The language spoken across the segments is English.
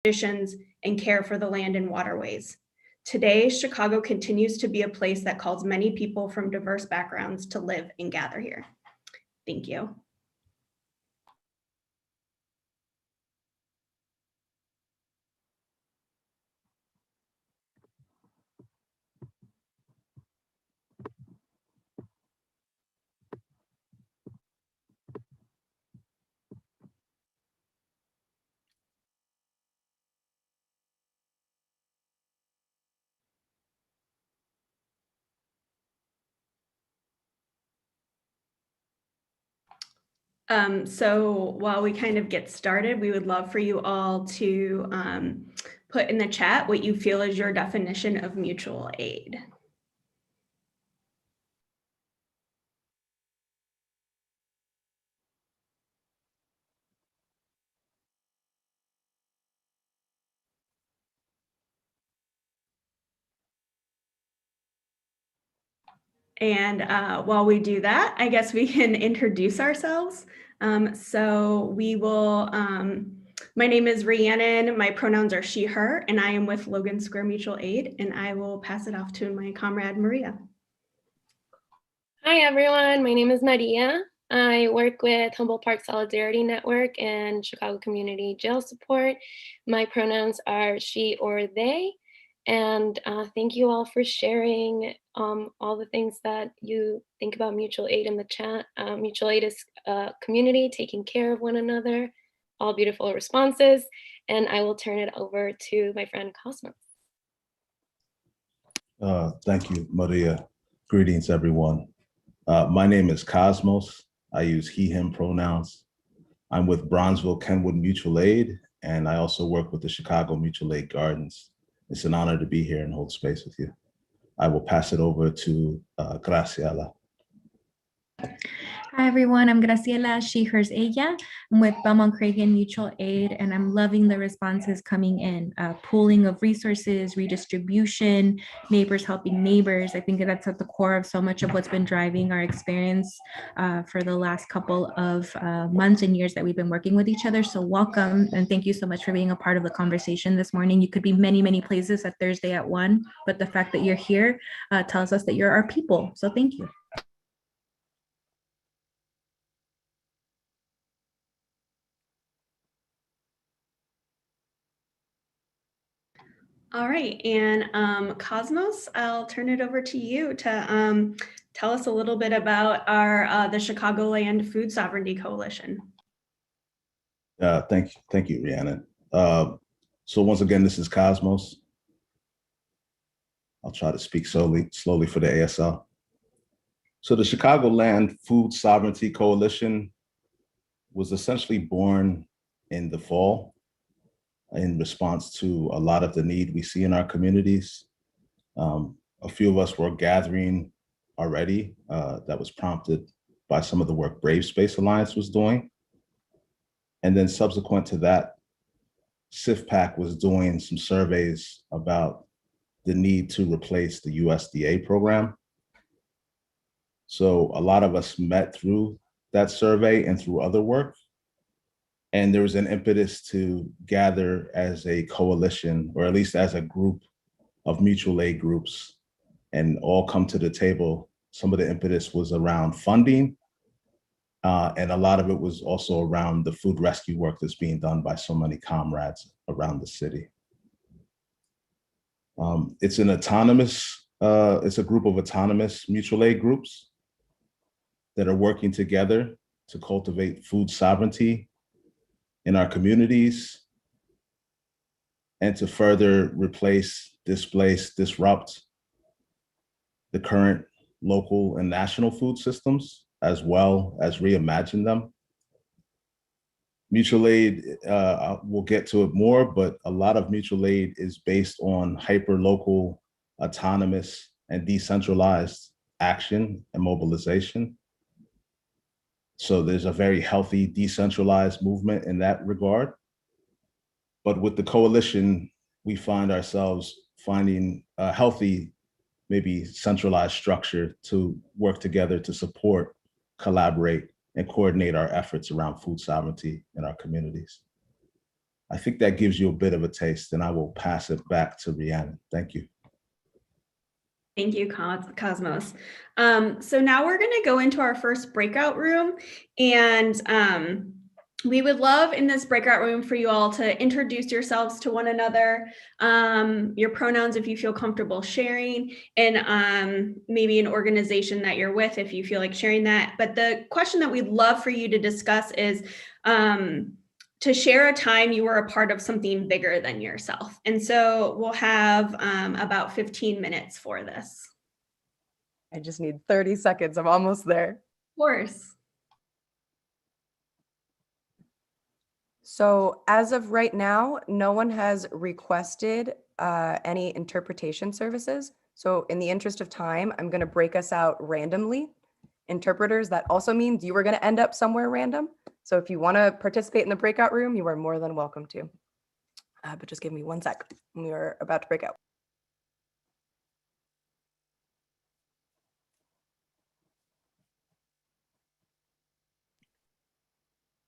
traditions, and care for the land and waterways. Today, Chicago continues to be a place that calls many people from diverse backgrounds to live and gather here. Thank you. So while we kind of get started, we would love for you all to put in the chat what you feel is your definition of mutual aid. And while we do that, I guess we can introduce ourselves. So we will, my name is Rhiannon, my pronouns are she, her, and I am with Logan Square Mutual Aid, and I will pass it off to my comrade, Maria. Hi, everyone. My name is Mejia. I work with Humboldt Park Solidarity Network and Chicago Community Jail Support. My pronouns are she or they. And thank you all for sharing all the things that you think about mutual aid in the chat. Mutual aid is a community taking care of one another. All beautiful responses. And I will turn it over to my friend Cosmos. Thank you, Maria. Greetings, everyone. My name is Cosmos. I use he, him pronouns. I'm with Bronzeville, Kenwood Mutual Aid, and I also work with the Chicago Mutual Aid Gardens. It's an honor to be here and hold space with you. I will pass it over to Graciela. Hi, everyone. I'm Graciela, she, hers, ella. I'm with Belmont Cragen Mutual Aid, and I'm loving the responses coming in. Pooling of resources, redistribution, neighbors helping neighbors. I think that's at the core of so much of what's been driving our experience for the last couple of months and years that we've been working with each other. So welcome, and thank you so much for being a part of the conversation this morning. You could be many, many places at Thursday at 1, but the fact that you're here tells us that you're our people. So thank you. All right, and Cosmos, I'll turn it over to you to tell us a little bit about our the Chicagoland Food Sovereignty Coalition. Thank you, Rhiannon. So once again, this is Cosmos. I'll try to speak slowly for the ASL. So the Chicagoland Food Sovereignty Coalition was essentially born in the fall in response to a lot of the need we see in our communities. A few of us were gathering already that was prompted by some of the work Brave Space Alliance was doing. And then subsequent to that, CIFPAC was doing some surveys about the need to replace the USDA program. So a lot of us met through that survey and through other work. And there was an impetus to gather as a coalition, or at least as a group of mutual aid groups, and all come to the table. Some of the impetus was around funding, and a lot of it was also around the food rescue work that's being done by so many comrades around the city. It's an autonomous, it's a group of autonomous mutual aid groups that are working together to cultivate food sovereignty in our communities and to further replace, displace, disrupt the current local and national food systems, as well as reimagine them. Mutual aid, we'll get to it more, but a lot of mutual aid is based on hyper-local, autonomous, and decentralized action and mobilization. So there's a very healthy decentralized movement in that regard. But with the coalition, we find ourselves finding a healthy, maybe centralized structure to work together to support, collaborate, and coordinate our efforts around food sovereignty in our communities. I think that gives you a bit of a taste, and I will pass it back to Rhiannon. Thank you. Thank you, Cosmos. So now we're going to go into our first breakout room, and we would love in this breakout room for you all to introduce yourselves to one another, your pronouns if you feel comfortable sharing, and maybe an organization that you're with if you feel like sharing that. But the question that we'd love for you to discuss is to share a time you were a part of something bigger than yourself. And so we'll have about 15 minutes for this. I just need 30 seconds. I'm almost there. Of course. So as of right now, no one has requested any interpretation services. So in the interest of time, I'm going to break us out randomly. Interpreters, that also means you are going to end up somewhere random. So if you want to participate in the breakout room, you are more than welcome to. But just give me 1 sec. We are about to break out.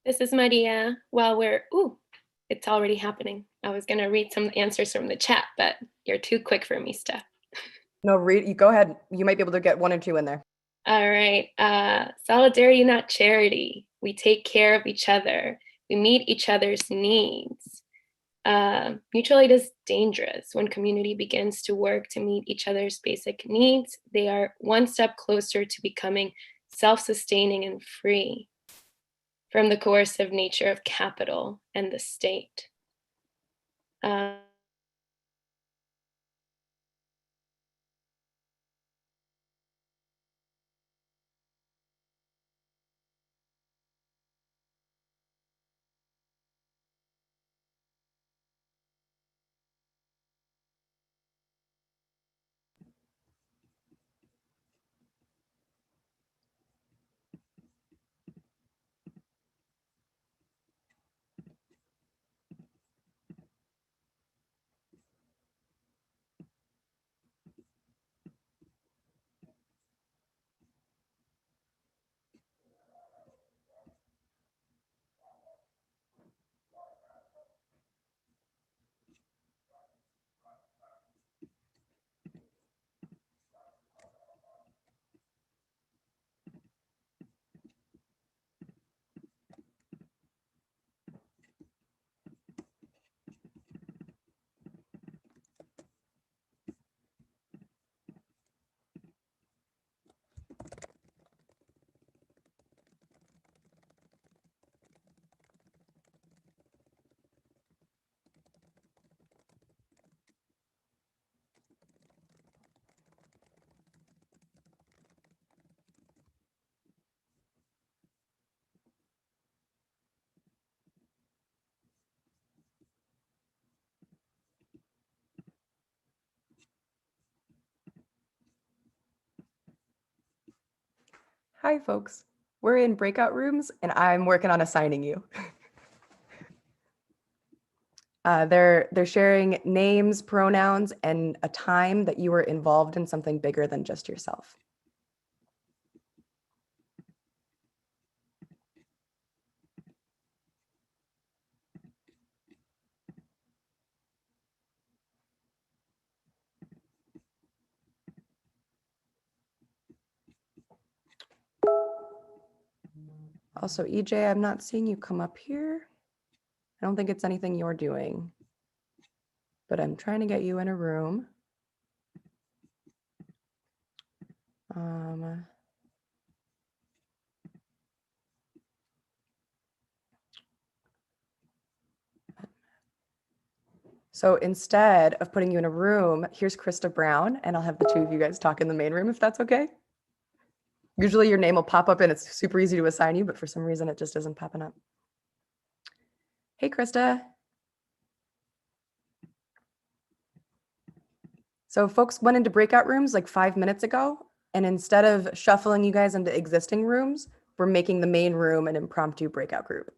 This is Maria. While we're, it's already happening. I was gonna read some answers from the chat, but you're too quick for me, Steph. No, you go ahead. You might be able to get 1 or 2 in there. All right, solidarity, not charity. We take care of each other. We meet each other's needs. Mutual aid is dangerous. When community begins to work to meet each other's basic needs, they are one step closer to becoming self-sustaining and free from the coercive nature of capital and the state. Hi, folks. We're in breakout rooms, and I'm working on assigning you. They're sharing names, pronouns, and a time that you were involved in something bigger than just yourself. Also, EJ, I'm not seeing you come up here. I don't think it's anything you're doing, but I'm trying to get you in a room. So instead of putting you in a room, here's Krista Brown, and I'll have the 2 of you guys talk in the main room if that's okay. Usually your name will pop up and it's super easy to assign you, but for some reason it just isn't popping up. Hey, Krista. So folks went into breakout rooms like 5 minutes ago, and instead of shuffling you guys into existing rooms, we're making the main room an impromptu breakout group.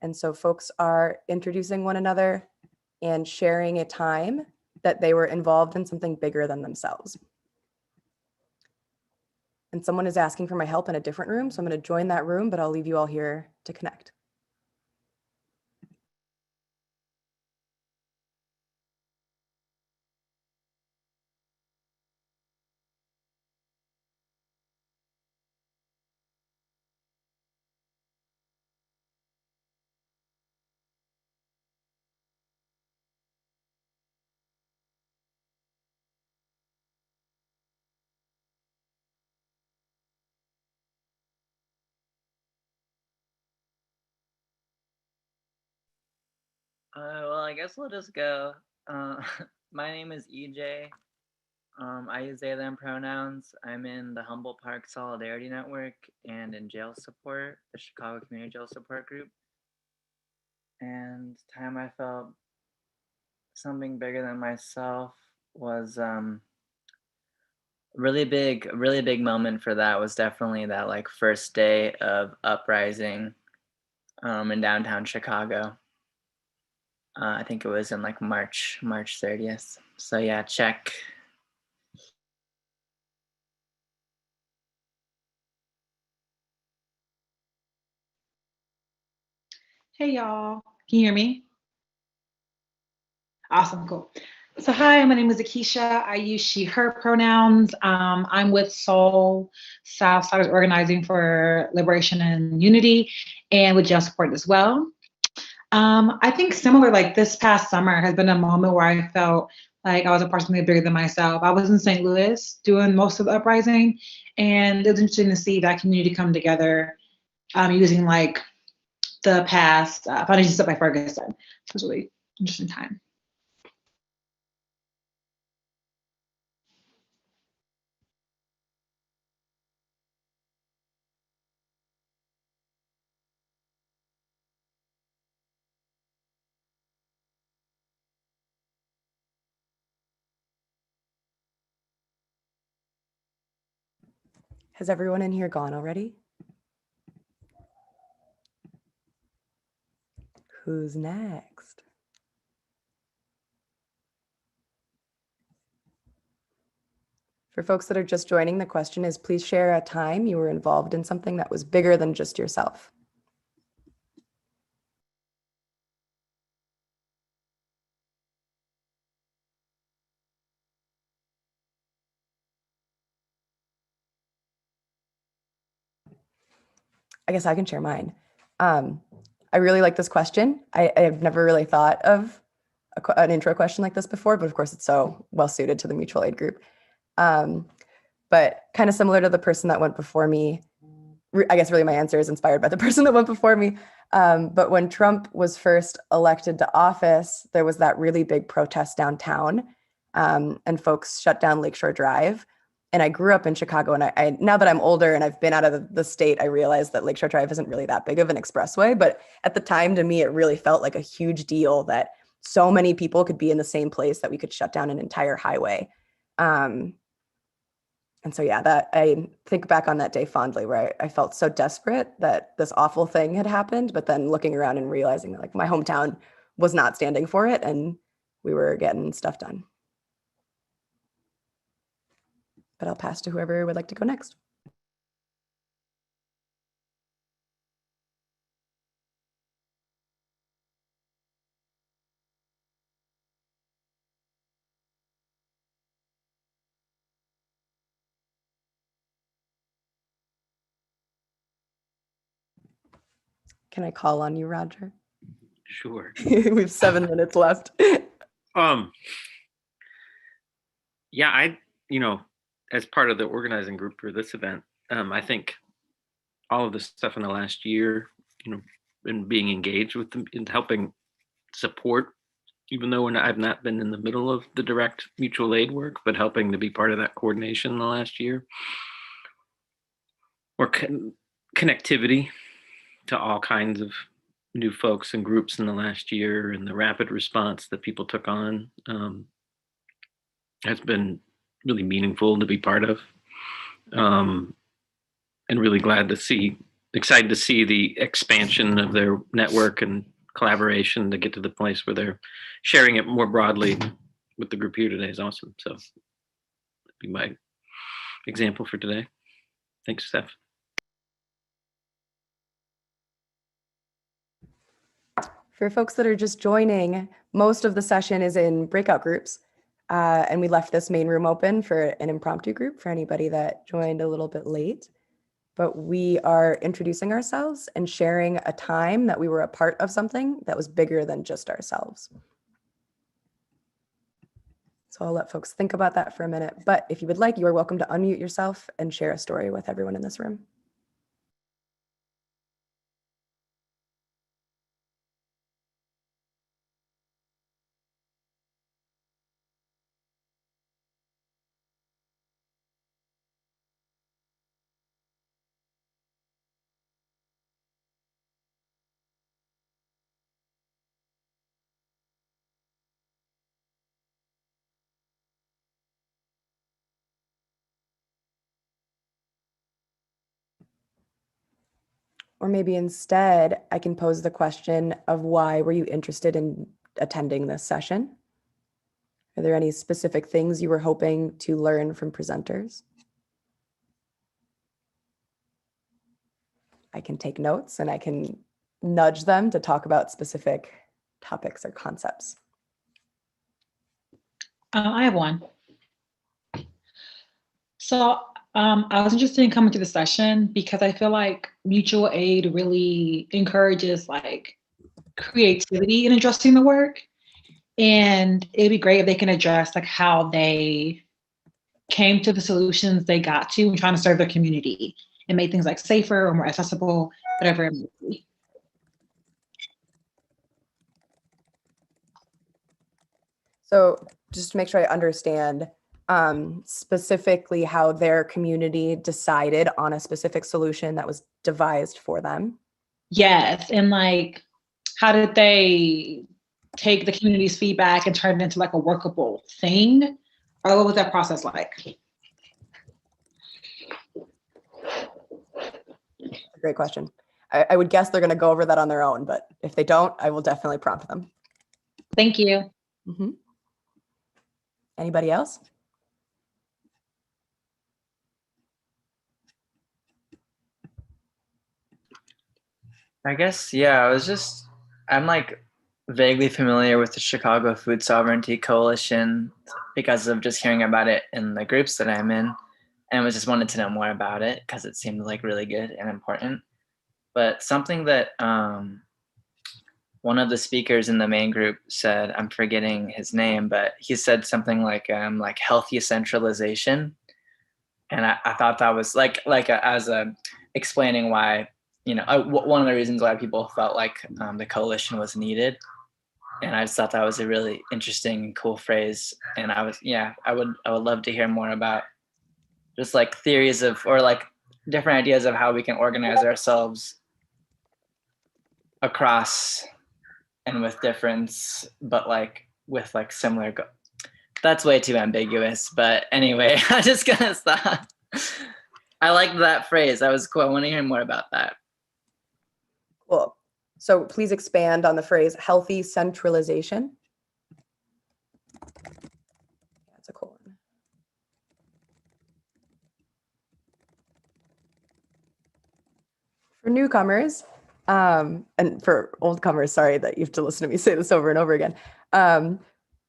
And so folks are introducing one another and sharing a time that they were involved in something bigger than themselves. And someone is asking for my help in a different room, so I'm going to join that room, but I'll leave you all here to connect. Well, I guess we'll just go. My name is EJ. I use they, them pronouns. I'm in the Humboldt Park Solidarity Network and in jail support, the Chicago Community Jail Support Group. And time I felt something bigger than myself was really big moment for that was definitely that like first day of uprising in downtown Chicago. I think it was in like March 30th. So yeah, check. Hey y'all, can you hear me? Awesome, cool. So hi, my name is Akisha. I use she, her pronouns. I'm with Soul Southsiders Organizing for Liberation and Unity and with jail support as well. I think similar, like this past summer has been a moment where I felt like I was a part of something bigger than myself. I was in St. Louis doing most of the uprising, and it was interesting to see that community come together using like the past Foundation Set by Ferguson. It was a really interesting time. Has everyone in here gone already? Who's next? For folks that are just joining, the question is, please share a time you were involved in something that was bigger than just yourself. I guess I can share mine. I really like this question. I've never really thought of an intro question like this before, but of course it's so well suited to the mutual aid group. But kind of similar to the person that went before me, I guess really my answer is inspired by the person that went before me. But when Trump was first elected to office, there was that really big protest downtown, and folks shut down Lakeshore Drive. And I grew up in Chicago, and I now that I'm older and I've been out of the state, I realized that Lakeshore Drive isn't really that big of an expressway. But at the time, to me, it really felt like a huge deal that so many people could be in the same place that we could shut down an entire highway. And so, yeah, that I think back on that day fondly, where I felt so desperate that this awful thing had happened, but then looking around and realizing that like my hometown was not standing for it and we were getting stuff done. But I'll pass to whoever would like to go next. Can I call on you, Roger? Sure. We have 7 minutes left. Yeah, as part of the organizing group for this event, I think all of the stuff in the last year, and being engaged with them in helping support, even though I've not been in the middle of the direct mutual aid work, but helping to be part of that coordination in the last year, or connectivity to all kinds of new folks and groups in the last year, and the rapid response that people took on has been really meaningful to be part of, and really excited to see the expansion of their network and collaboration to get to the place where they're sharing it more broadly with the group here today is awesome. So that'd be my example for today. Thanks, Steph. For folks that are just joining, most of the session is in breakout groups. And we left this main room open for an impromptu group for anybody that joined a little bit late. But we are introducing ourselves and sharing a time that we were a part of something that was bigger than just ourselves. So I'll let folks think about that for a minute. But if you would like, you are welcome to unmute yourself and share a story with everyone in this room. Or maybe instead, I can pose the question of why were you interested in attending this session? Are there any specific things you were hoping to learn from presenters? I can take notes and I can nudge them to talk about specific topics or concepts. I have one. So I was interested in coming to the session because I feel like mutual aid really encourages like creativity in addressing the work. And it'd be great if they can address like how they came to the solutions they got to when trying to serve their community and make things like safer or more accessible, whatever it may be. So just to make sure I understand specifically how their community decided on a specific solution that was devised for them. Yes, and like, how did they take the community's feedback and turn it into like a workable thing? Or what was that process like? Great question. I would guess they're going to go over that on their own, but if they don't, I will definitely prompt them. Thank you. Mm-hmm. Anybody else? I guess, yeah, I'm like vaguely familiar with the Chicago Food Sovereignty Coalition because of just hearing about it in the groups that I'm in, and was just wanted to know more about it because it seemed like really good and important. But something that one of the speakers in the main group said, I'm forgetting his name, but he said something like healthy centralization. And I thought that was explaining why, one of the reasons why people felt like the coalition was needed. And I just thought that was a really interesting and cool phrase. And I would love to hear more about just like theories of, or like different ideas of how we can organize ourselves across and with difference, but like with like similar that's way too ambiguous, but anyway, I'm just gonna stop. I like that phrase. That was cool. I want to hear more about that. Cool. So please expand on the phrase healthy centralization. That's a cool one. For newcomers, and for old comers, sorry that you have to listen to me say this over and over again.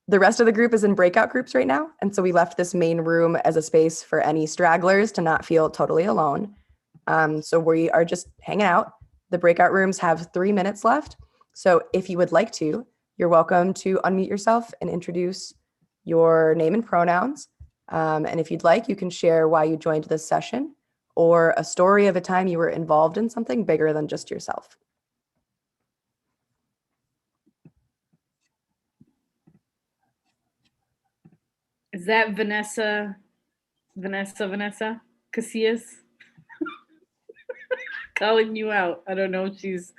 The rest of the group is in breakout groups right now. And so we left this main room as a space for any stragglers to not feel totally alone. So we are just hanging out. The breakout rooms have 3 minutes left. So if you would like to, you're welcome to unmute yourself and introduce your name and pronouns. And if you'd like, you can share why you joined this session or a story of a time you were involved in something bigger than just yourself. Is that Vanessa Casillas? Calling you out. I don't know if she's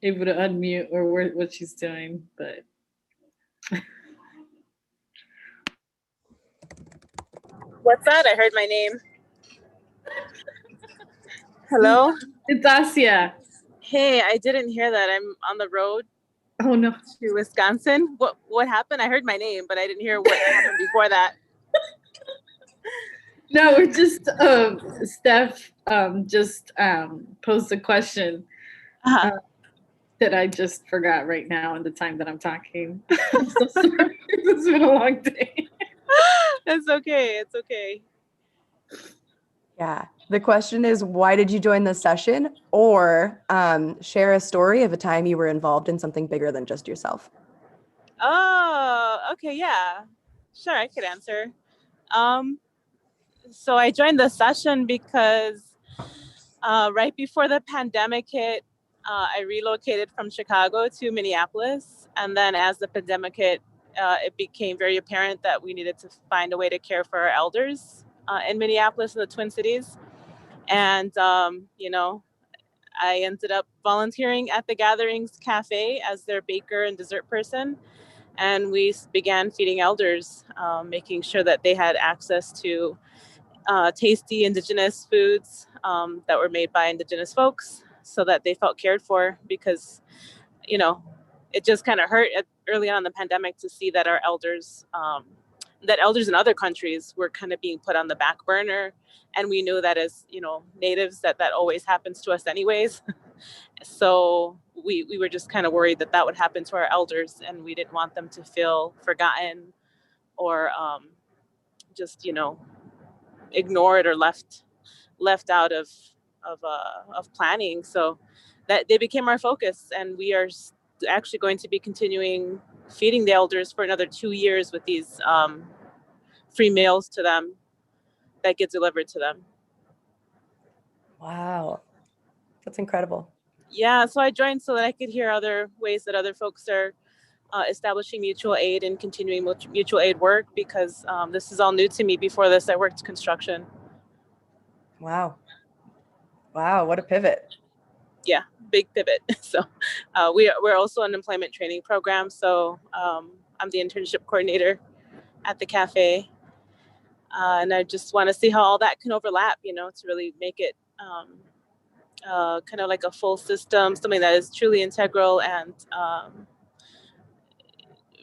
able to unmute or what she's doing, but. What's that? I heard my name. Hello? It's Asia. Hey, I didn't hear that. I'm on the road. Oh no. To Wisconsin. What happened? I hered my name, but I didn't hear what happened before that. No, we're just Steph just posed a question that I just forgot right now in the time that I'm talking. I'm so sorry. It's been a long day. It's okay. It's okay. Yeah. The question is, why did you join this session? Or share a story of a time you were involved in something bigger than just yourself. Oh, okay. Yeah, sure. I could answer. So I joined the session because right before the pandemic hit, I relocated from Chicago to Minneapolis. And then as the pandemic hit, it became very apparent that we needed to find a way to care for our elders in Minneapolis and the Twin Cities. And, I ended up volunteering at the Gatherings Cafe as their baker and dessert person. And we began feeding elders, making sure that they had access to tasty indigenous foods that were made by indigenous folks. so that they felt cared for, because, you know, it just kind of hurt early on in the pandemic to see that our elders, that elders in other countries were kind of being put on the back burner. And we knew that as, you know, natives, that always happens to us anyways. So we were just kind of worried that would happen to our elders, and we didn't want them to feel forgotten or just, you know, ignored or left out of planning. So that they became our focus, and we are actually going to be continuing feeding the elders for another 2 years with these free meals to them that get delivered to them. Wow, that's incredible. Yeah, so I joined so that I could hear other ways that other folks are establishing mutual aid and continuing mutual aid work, because this is all new to me. Before this, I worked construction. Wow. Wow, what a pivot. Yeah, big pivot. So we're also an employment training program. So I'm the internship coordinator at the cafe. And I just want to see how all that can overlap, you know, to really make it kind of like a full system, something that is truly integral and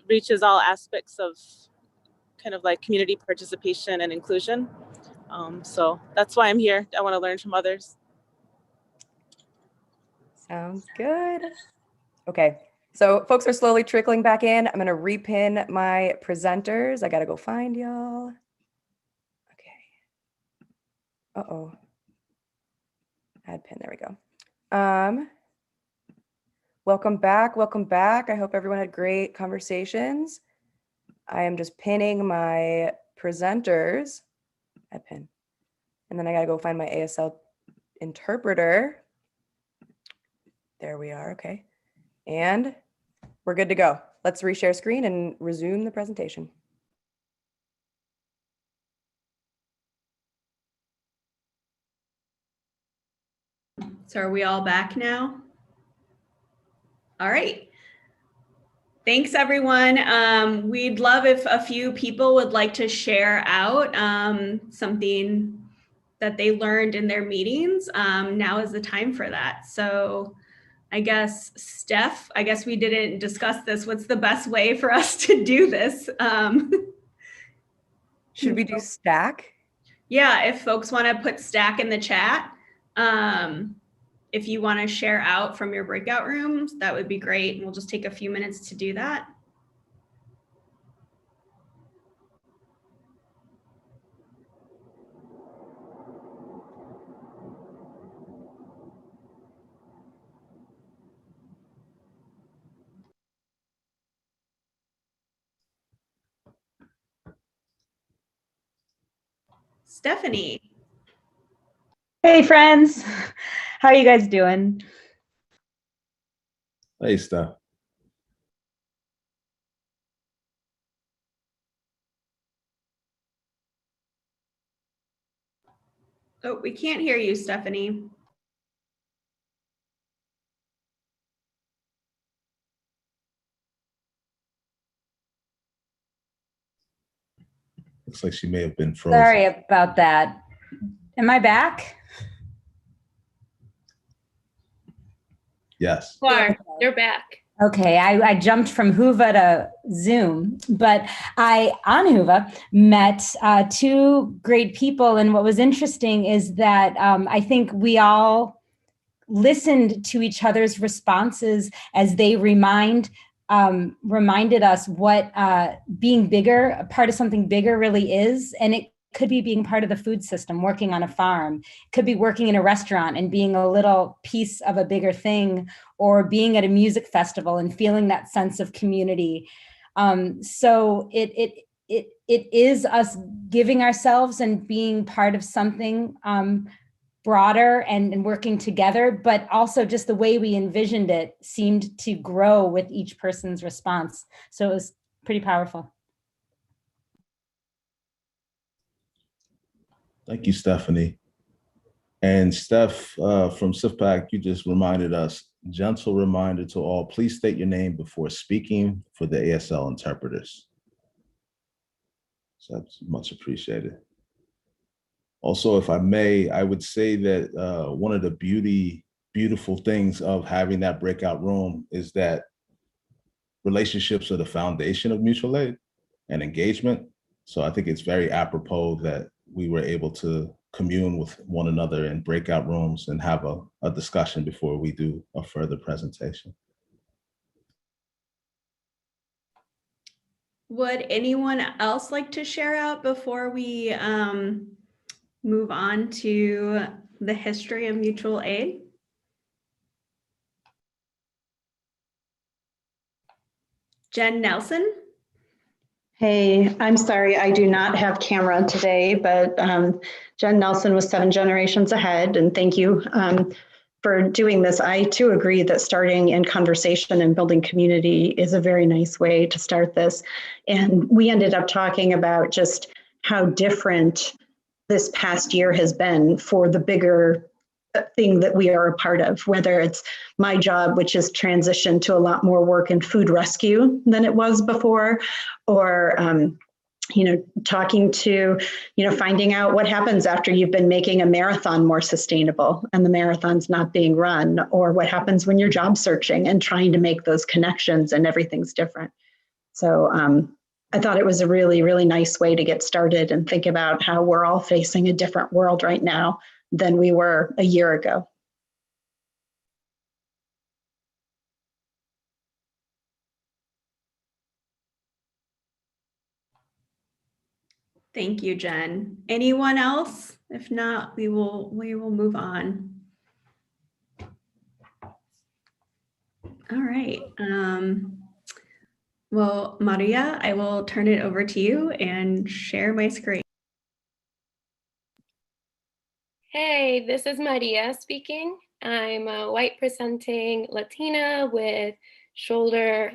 reaches all aspects of kind of like community participation and inclusion. So that's why I'm here. I want to learn from others. Sounds good. Okay, so folks are slowly trickling back in. I'm going to repin my presenters. I got to go find y'all. Okay. Uh-oh. Add pin. There we go. Welcome back. Welcome back. I hope everyone had great conversations. I am just pinning my presenters. Add pin. And then I got to go find my ASL interpreter. There we are. Okay. And we're good to go. Let's reshare screen and resume the presentation. So are we all back now? All right. Thanks, everyone. We'd love if a few people would like to share out something that they learned in their meetings. Now is the time for that. So I guess, Steph, I guess we didn't discuss this. What's the best way for us to do this? Should we do stack? Yeah, if folks want to put stack in the chat. If you want to share out from your breakout rooms, that would be great. And we'll just take a few minutes to do that. Stephanie. Hey, friends. How are you guys doing? Hey, Steph. Oh, we can't hear you, Stephanie. Looks like she may have been frozen. Sorry about that. Am I back? Yes. You're back. Okay, I jumped from Huva to Zoom, but I, on Huva, met two great people. And what was interesting is that I think we all listened to each other's responses as they reminded us what being bigger, a part of something bigger really is. And it could be being part of the food system, working on a farm, it could be working in a restaurant and being a little piece of a bigger thing, or being at a music festival and feeling that sense of community. So it is us giving ourselves and being part of something broader and working together, but also just the way we envisioned it seemed to grow with each person's response. So it was pretty powerful. Thank you, Stephanie. And Steph from SIFPAC, you just reminded us, gentle reminder to all, please state your name before speaking for the ASL interpreters. So that's much appreciated. Also, if I may, I would say that one of the beauty beautiful things of having that breakout room is that relationships are the foundation of mutual aid and engagement. So I think it's very apropos that we were able to commune with one another in breakout rooms and have a discussion before we do a further presentation. Would anyone else like to share out before we move on to the history of mutual aid? Jen Nelson? Hey, I'm sorry, I do not have camera today, but Jen Nelson was 7 generations ahead, and thank you for doing this. I too agree that starting in conversation and building community is a very nice way to start this. And we ended up talking about just how different this past year has been for the bigger thing that we are a part of, whether it's my job, which is transitioned to a lot more work in food rescue than it was before, or talking to, finding out what happens after you've been making a marathon more sustainable and the marathon's not being run, or what happens when you're job searching and trying to make those connections and everything's different. So I thought it was a really, really nice way to get started and think about how we're all facing a different world right now than we were a year ago. Thank you, Jen. Anyone else? If not, we will move on. All right. Well, Maria, I will turn it over to you and share my screen. Hey, this is Maria speaking. I'm a white presenting Latina with shoulder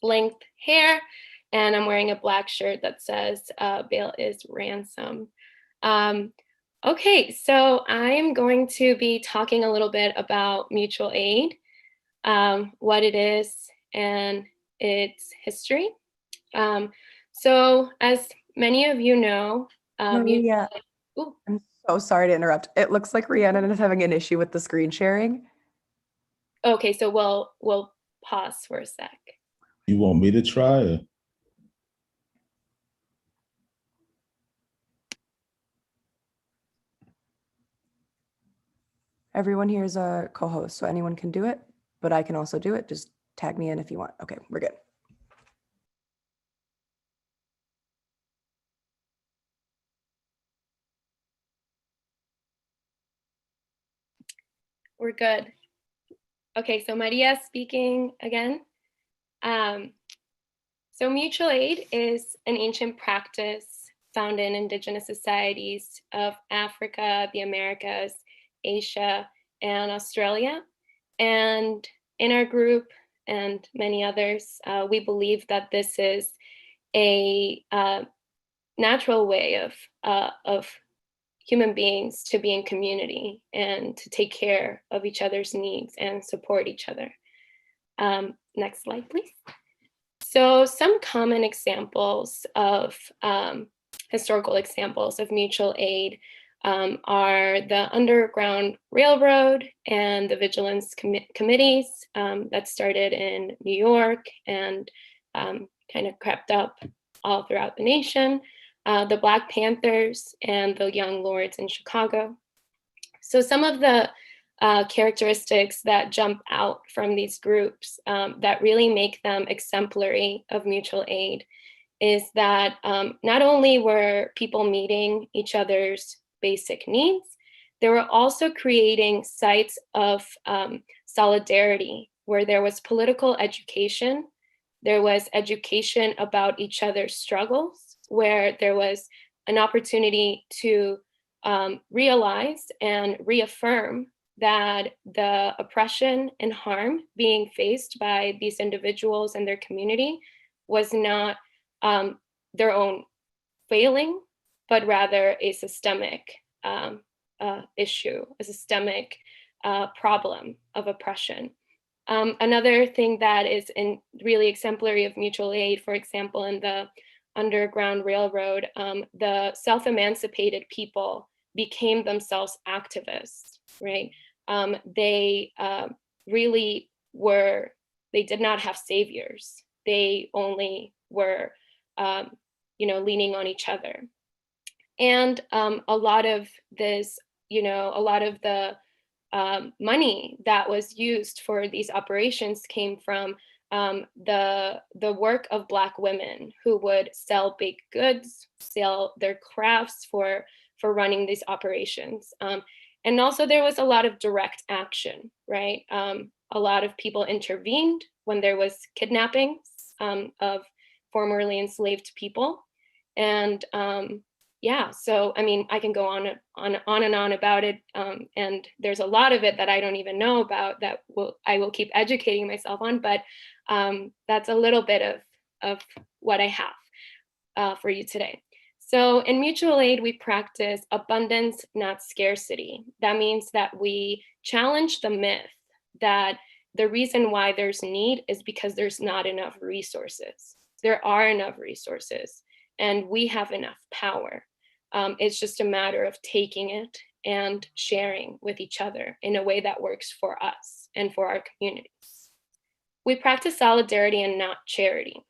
length hair, and I'm wearing a black shirt that says bail is ransom. Okay, so I'm going to be talking a little bit about mutual aid, what it is, and its history. So as many of you know, Maria, I'm so sorry to interrupt. It looks like Rhiannon is having an issue with the screen sharing. Okay, so we'll pause for a sec. You want me to try it? Everyone here is a co-host, so anyone can do it, but I can also do it. Just tag me in if you want. Okay, we're good. We're good. Okay, so Maria speaking again. So mutual aid is an ancient practice found in indigenous societies of Africa, the Americas, Asia, and Australia. And in our group and many others, we believe that this is a natural way of human beings to be in community and to take care of each other's needs and support each other. Next slide, please. So some common examples of historical examples of mutual aid are the Underground Railroad and the vigilance committees that started in New York and kind of crept up all throughout the nation. The Black Panthers and the Young Lords in Chicago. So some of the characteristics that jump out from these groups that really make them exemplary of mutual aid is that not only were people meeting each other's basic needs, they were also creating sites of solidarity where there was political education, there was education about each other's struggles, where there was an opportunity to realize and reaffirm that the oppression and harm being faced by these individuals and their community was not their own failing, but rather a systemic issue, a systemic problem of oppression. Another thing that is really exemplary of mutual aid, for example, in the Underground Railroad, the self-emancipated people became themselves activists, right? they really were, they did not have saviors. They only were, leaning on each other. And a lot of this, a lot of the money that was used for these operations came from the work of Black women who would sell baked goods, sell their crafts for running these operations. And also there was a lot of direct action, right? A lot of people intervened when there was kidnappings of formerly enslaved people. And yeah, so I mean, I can go on and on about it, and there's a lot of it that I don't even know about that I will keep educating myself on, but that's a little bit of what I have for you today. So in mutual aid, we practice abundance, not scarcity. That means that we challenge the myth that the reason why there's need is because there's not enough resources. There are enough resources, and we have enough power. It's just a matter of taking it and sharing with each other in a way that works for us and for our communities. We practice solidarity and not charity.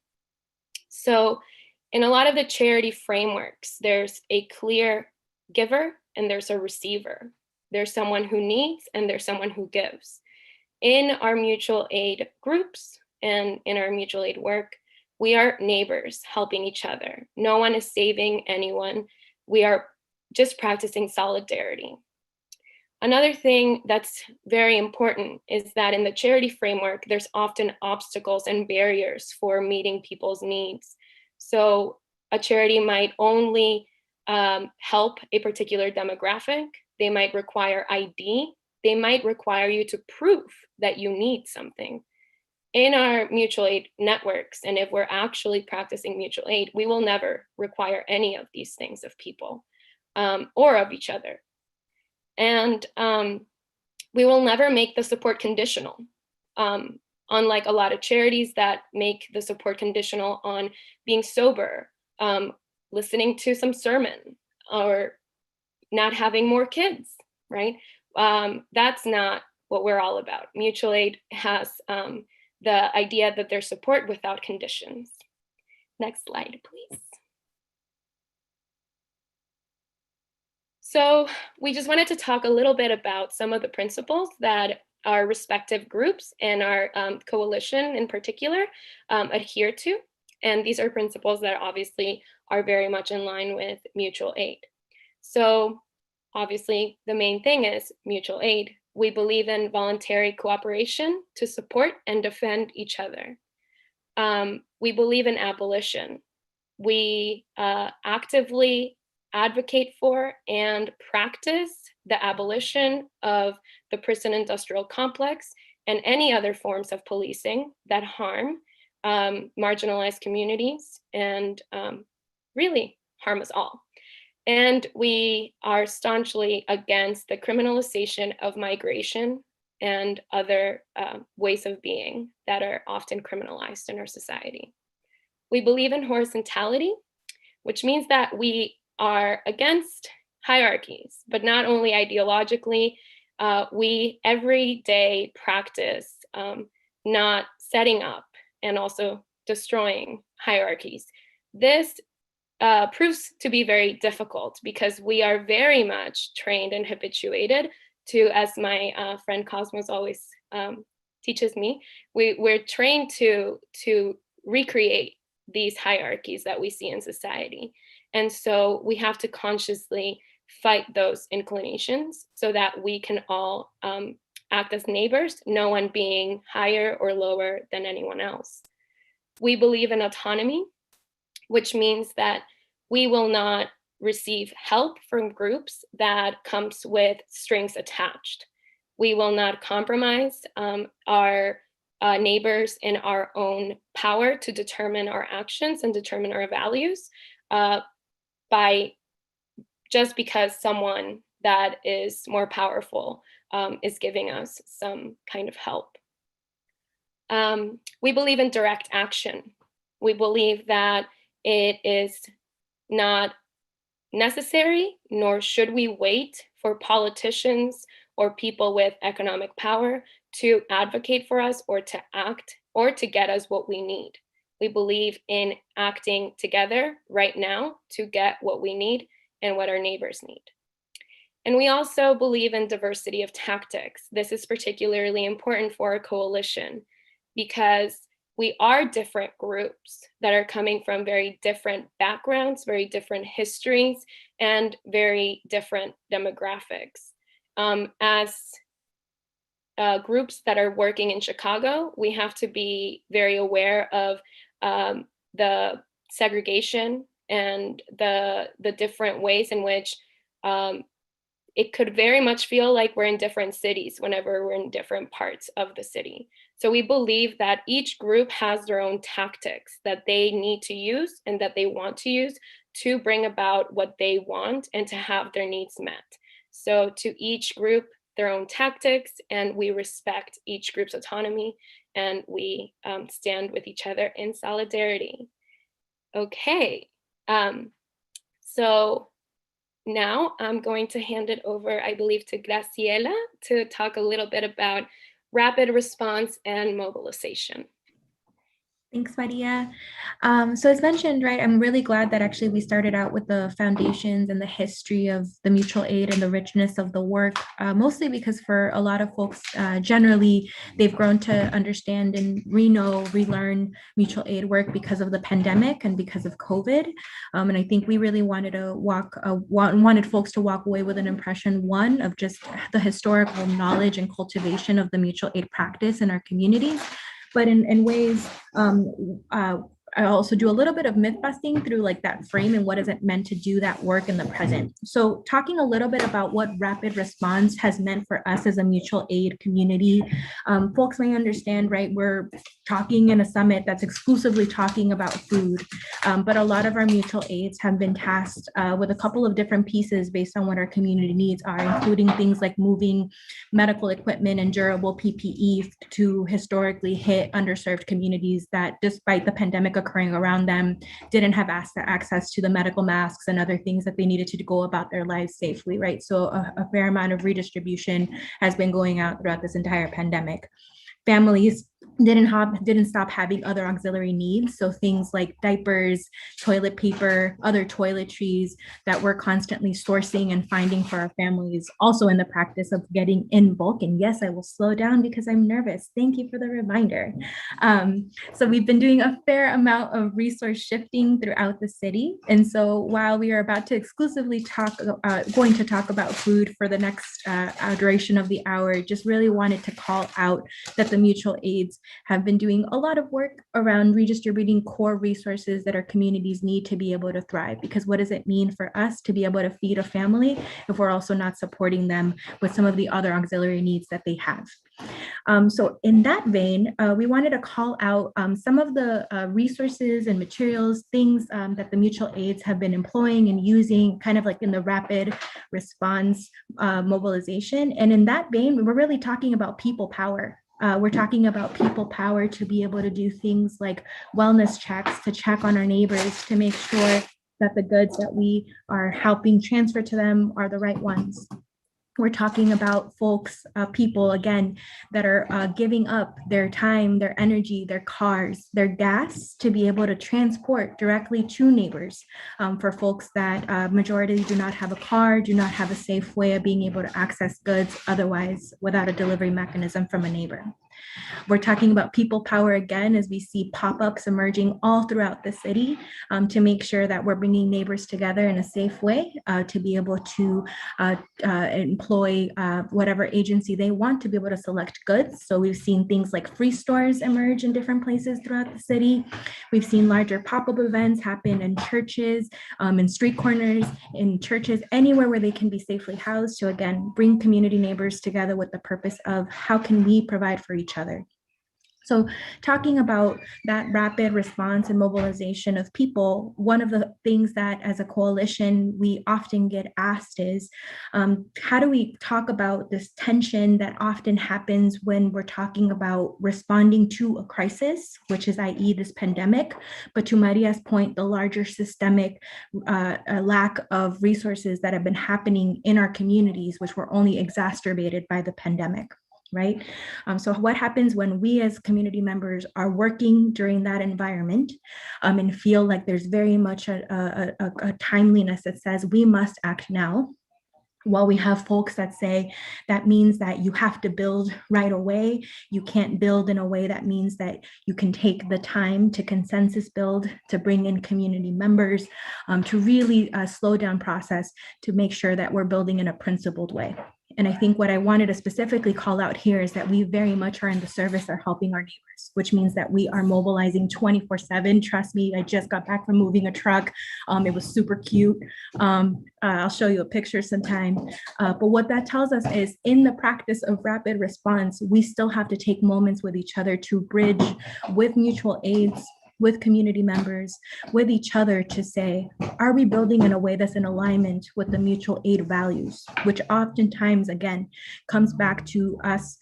So in a lot of the charity frameworks, there's a clear giver and there's a receiver. There's someone who needs and there's someone who gives. In our mutual aid groups and in our mutual aid work, we are neighbors helping each other. No one is saving anyone. We are just practicing solidarity. Another thing that's very important is that in the charity framework, there's often obstacles and barriers for meeting people's needs. So a charity might only help a particular demographic. They might require ID. They might require you to prove that you need something. In our mutual aid networks, and if we're actually practicing mutual aid, we will never require any of these things of people or of each other. And we will never make the support conditional. Unlike a lot of charities that make the support conditional on being sober, listening to some sermon, or not having more kids, right? That's not what we're all about. Mutual aid has the idea that there's support without conditions. Next slide, please. So we just wanted to talk a little bit about some of the principles that our respective groups and our coalition in particular adhere to. And these are principles that obviously are very much in line with mutual aid. So obviously the main thing is mutual aid. We believe in voluntary cooperation to support and defend each other. We believe in abolition. We actively advocate for and practice the abolition of the prison industrial complex and any other forms of policing that harm marginalized communities and really harm us all. And we are staunchly against the criminalization of migration and other ways of being that are often criminalized in our society. We believe in horizontality, which means that we are against hierarchies, but not only ideologically, we every day practice not setting up and also destroying hierarchies. This proves to be very difficult because we are very much trained and habituated to, as my friend Cosmos always teaches me, we're trained to recreate these hierarchies that we see in society. And so we have to consciously fight those inclinations so that we can all act as neighbors, no one being higher or lower than anyone else. We believe in autonomy, which means that we will not receive help from groups that comes with strings attached. We will not compromise our neighbors in our own power to determine our actions and determine our values by just because someone that is more powerful is giving us some kind of help. We believe in direct action. We believe that it is not necessary, nor should we wait for politicians or people with economic power to advocate for us or to act or to get us what we need. We believe in acting together right now to get what we need and what our neighbors need. And we also believe in diversity of tactics. This is particularly important for our coalition because we are different groups that are coming from very different backgrounds, very different histories, and very different demographics. As groups that are working in Chicago, we have to be very aware of the segregation and the different ways in which it could very much feel like we're in different cities whenever we're in different parts of the city. So we believe that each group has their own tactics that they need to use and that they want to use to bring about what they want and to have their needs met. So to each group, their own tactics, and we respect each group's autonomy, and we stand with each other in solidarity. Okay, so now I'm going to hand it over, I believe, to Graciela to talk a little bit about rapid response and mobilization. Thanks, Maria. So as mentioned, right, I'm really glad that actually we started out with the foundations and the history of the mutual aid and the richness of the work, mostly because for a lot of folks, generally, they've grown to understand and relearn mutual aid work because of the pandemic and because of COVID. And I think we really wanted to wanted folks to walk away with an impression, one, of just the historical knowledge and cultivation of the mutual aid practice in our communities, but in ways, I also do a little bit of myth busting through like that frame and what is it meant to do that work in the present. So talking a little bit about what rapid response has meant for us as a mutual aid community, folks may understand, right, we're talking in a summit that's exclusively talking about food, but a lot of our mutual aids have been tasked with a couple of different pieces based on what our community needs are, including things like moving medical equipment and durable PPE to historically hit underserved communities that, despite the pandemic occurring around them, didn't have access to the medical masks and other things that they needed to go about their lives safely, right? So a fair amount of redistribution has been going out throughout this entire pandemic. Families didn't stop having other auxiliary needs. So things like diapers, toilet paper, other toiletries that we're constantly sourcing and finding for our families, also in the practice of getting in bulk. And yes, I will slow down because I'm nervous. Thank you for the reminder. So we've been doing a fair amount of resource shifting throughout the city. And so while we are about to exclusively going to talk about food for the next duration of the hour, just really wanted to call out that the mutual aids have been doing a lot of work around redistributing core resources that our communities need to be able to thrive. Because what does it mean for us to be able to feed a family if we're also not supporting them with some of the other auxiliary needs that they have? So in that vein, we wanted to call out some of the resources and materials, things that the mutual aids have been employing and using kind of like in the rapid response mobilization. And in that vein, we're really talking about people power. We're talking about people power to be able to do things like wellness checks, to check on our neighbors, to make sure that the goods that we are helping transfer to them are the right ones. We're talking about folks, people, again, that are giving up their time, their energy, their cars, their gas to be able to transport directly to neighbors. For folks that majority do not have a car, do not have a safe way of being able to access goods otherwise without a delivery mechanism from a neighbor. We're talking about people power again as we see pop-ups emerging all throughout the city to make sure that we're bringing neighbors together in a safe way to be able to employ whatever agency they want to be able to select goods. So we've seen things like free stores emerge in different places throughout the city. We've seen larger pop-up events happen in churches, in street corners, in churches, anywhere where they can be safely housed. So again, bring community neighbors together with the purpose of how can we provide for each other. So talking about that rapid response and mobilization of people, one of the things that as a coalition, we often get asked is, how do we talk about this tension that often happens when we're talking about responding to a crisis, which is i.e. this pandemic, but to Maria's point, the larger systemic lack of resources that have been happening in our communities, which were only exacerbated by the pandemic. Right? So what happens when we as community members are working during that environment and feel like there's very much a timeliness that says we must act now, while we have folks that say that means that you have to build right away, you can't build in a way that means that you can take the time to consensus build, to bring in community members, to really slow down process to make sure that we're building in a principled way. And I think what I wanted to specifically call out here is that we very much are in the service of helping our neighbors, which means that we are mobilizing 24/7. Trust me, I just got back from moving a truck. It was super cute. I'll show you a picture sometime. But what that tells us is in the practice of rapid response, we still have to take moments with each other to bridge with mutual aids, with community members, with each other to say, are we building in a way that's in alignment with the mutual aid values, which oftentimes, again, comes back to us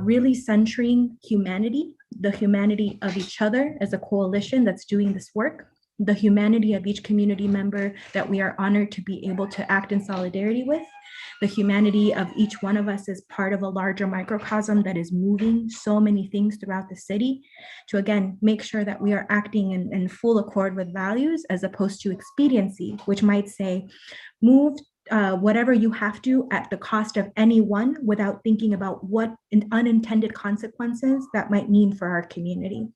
really centering humanity, the humanity of each other as a coalition that's doing this work, the humanity of each community member that we are honored to be able to act in solidarity with, the humanity of each one of us as part of a larger microcosm that is moving so many things throughout the city, to again, make sure that we are acting in full accord with values as opposed to expediency, which might say, move whatever you have to at the cost of anyone without thinking about what unintended consequences that might mean for our community.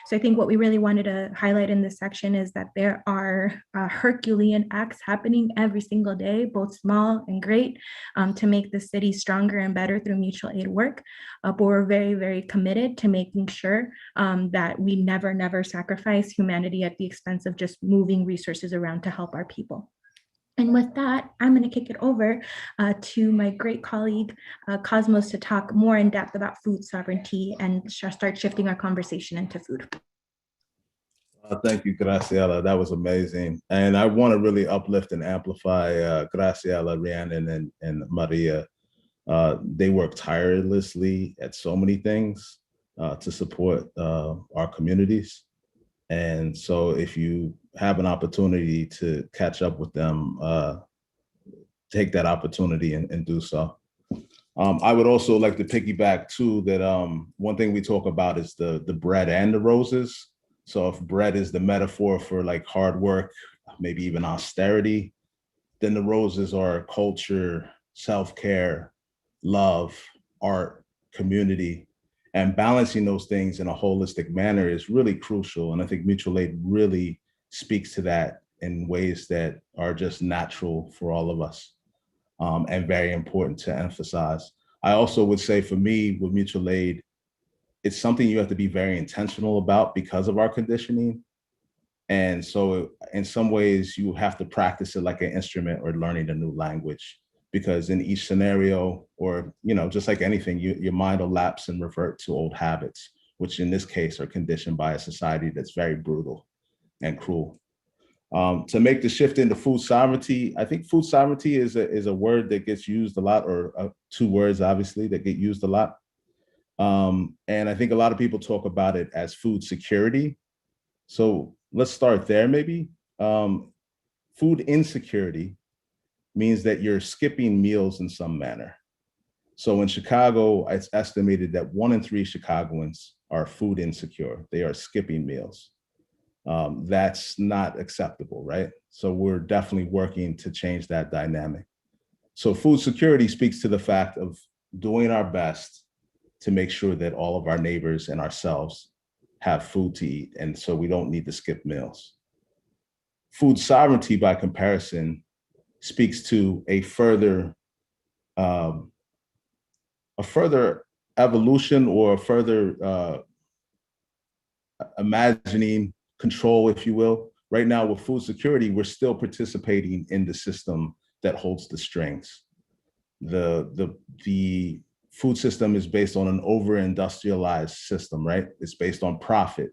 So I think what we really wanted to highlight in this section is that there are Herculean acts happening every single day, both small and great, to make the city stronger and better through mutual aid work. But we're very, very committed to making sure that we never sacrifice humanity at the expense of just moving resources around to help our people. And with that, I'm going to kick it over to my great colleague, Cosmos, to talk more in depth about food sovereignty and start shifting our conversation into food. Thank you, Graciela. That was amazing. And I want to really uplift and amplify Graciela, Rhiannon, and Maria. They work tirelessly at so many things to support our communities. And so if you have an opportunity to catch up with them, take that opportunity and do so. I would also like to piggyback too that one thing we talk about is the bread and the roses. So if bread is the metaphor for like hard work, maybe even austerity, then the roses are culture, self-care, love, art, community. And balancing those things in a holistic manner is really crucial. And I think mutual aid really speaks to that in ways that are just natural for all of us and very important to emphasize. I also would say for me with mutual aid, it's something you have to be very intentional about because of our conditioning. And so in some ways you have to practice it like an instrument or learning a new language, because in each scenario, or just like anything, your mind will lapse and revert to old habits, which in this case are conditioned by a society that's very brutal and cruel. To make the shift into food sovereignty, I think food sovereignty is a word that gets used a lot, or two words obviously that get used a lot. And I think a lot of people talk about it as food security. So let's start there maybe. Food insecurity means that you're skipping meals in some manner. So in Chicago, it's estimated that 1 in 3 Chicagoans are food insecure. They are skipping meals. That's not acceptable, right? So we're definitely working to change that dynamic. So food security speaks to the fact of doing our best to make sure that all of our neighbors and ourselves have food to eat, and so we don't need to skip meals. Food sovereignty, by comparison, speaks to a further evolution or a further imagining control, if you will. Right now with food security, we're still participating in the system that holds the strings. The food system is based on an over-industrialized system, right? It's based on profit.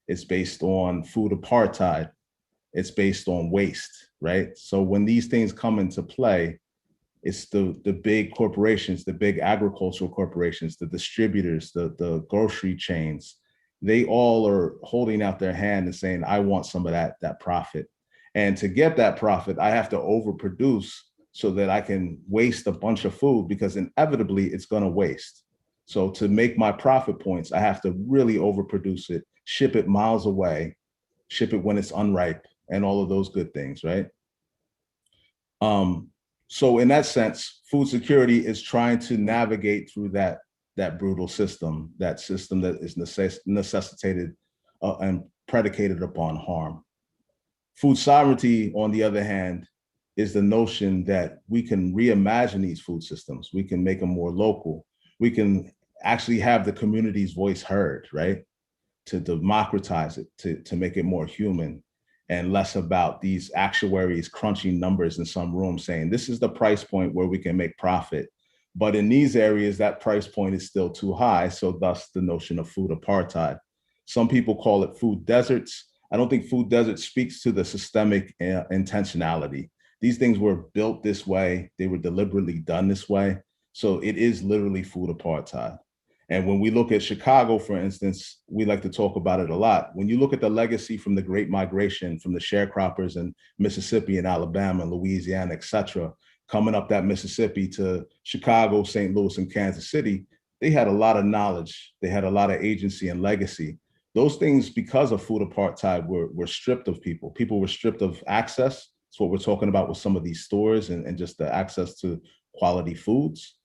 It's based on food apartheid. It's based on waste, right? So when these things come into play, it's the big corporations, the big agricultural corporations, the distributors, the grocery chains, they all are holding out their hand and saying, I want some of that profit. And to get that profit, I have to overproduce so that I can waste a bunch of food, because inevitably it's going to waste. So to make my profit points, I have to really overproduce it, ship it miles away, ship it when it's unripe, and all of those good things, right? So in that sense, food security is trying to navigate through that brutal system, that system that is necessitated and predicated upon harm. Food sovereignty, on the other hand, is the notion that we can reimagine these food systems. We can make them more local. We can actually have the community's voice heard, right? To democratize it, to make it more human, and less about these actuaries crunching numbers in some room saying, this is the price point where we can make profit. But in these areas, that price point is still too high. So thus the notion of food apartheid. Some people call it food deserts. I don't think food desert speaks to the systemic intentionality. These things were built this way. They were deliberately done this way. So it is literally food apartheid. And when we look at Chicago, for instance, we like to talk about it a lot. When you look at the legacy from the Great Migration, from the sharecroppers in Mississippi and Alabama, Louisiana, et cetera, coming up that Mississippi to Chicago, St. Louis, and Kansas City, they had a lot of knowledge. They had a lot of agency and legacy. Those things, because of food apartheid, were stripped of people. People were stripped of access. That's what we're talking about with some of these stores and just the access to quality foods.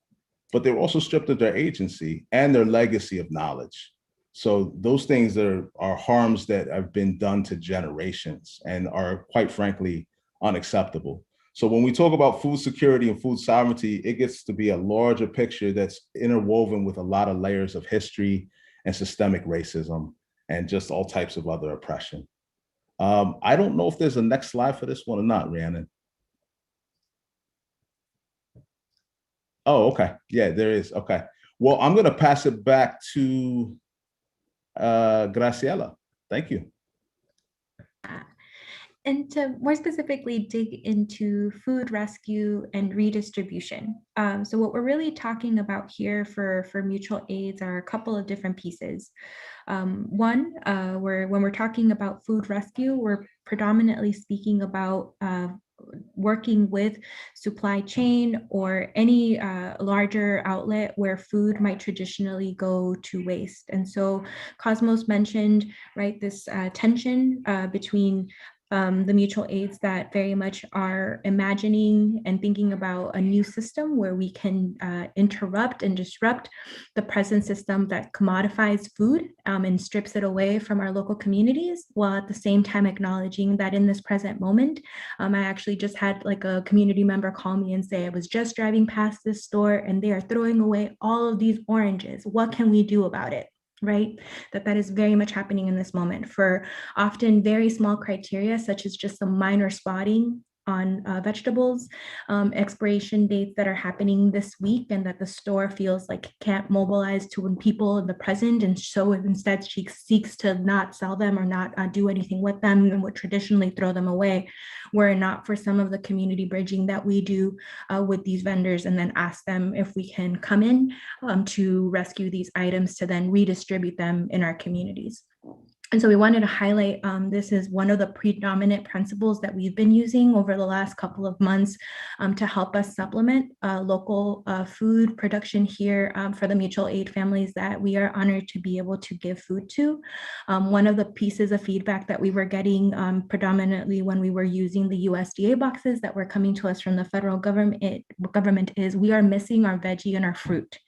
But they were also stripped of their agency and their legacy of knowledge. So those things are harms that have been done to generations and are, quite frankly, unacceptable. So when we talk about food security and food sovereignty, it gets to be a larger picture that's interwoven with a lot of layers of history and systemic racism and just all types of other oppression. I don't know if there's a next slide for this one or not, Rhiannon. Oh, okay. Yeah, there is. Okay. Well, I'm going to pass it back to Graciela. Thank you. And to more specifically dig into food rescue and redistribution. So what we're really talking about here for mutual aids are a couple of different pieces. One, when we're talking about food rescue, we're predominantly speaking about working with supply chain or any larger outlet where food might traditionally go to waste. And so Cosmos mentioned, right, this tension between the mutual aids that very much are imagining and thinking about a new system where we can interrupt and disrupt the present system that commodifies food and strips it away from our local communities, while at the same time acknowledging that in this present moment, I actually just had like a community member call me and say, I was just driving past this store and they are throwing away all of these oranges. What can we do about it? Right? That is very much happening in this moment for often very small criteria, such as just some minor spotting on vegetables, expiration dates that are happening this week and that the store feels like can't mobilize to people in the present, and so instead she seeks to not sell them or not do anything with them and would traditionally throw them away, were it not for some of the community bridging that we do with these vendors, and then ask them if we can come in to rescue these items to then redistribute them in our communities. And so we wanted to highlight this is one of the predominant principles that we've been using over the last couple of months to help us supplement local food production here for the mutual aid families that we are honored to be able to give food to. One of the pieces of feedback that we were getting predominantly when we were using the USDA boxes that were coming to us from the federal government is we are missing our veggie and our fruit.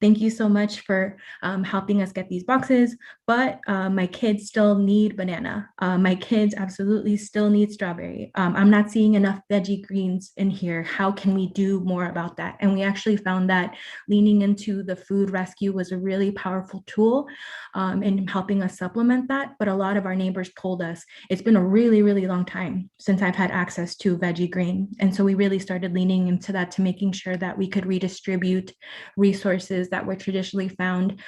Thank you so much for helping us get these boxes, but my kids still need banana. My kids absolutely still need strawberry. I'm not seeing enough veggie greens in here. How can we do more about that? And we actually found that leaning into the food rescue was a really powerful tool in helping us supplement that. But a lot of our neighbors told us it's been a really, really long time since I've had access to veggie green. And so we really started leaning into that to making sure that we could redistribute resources that were traditionally found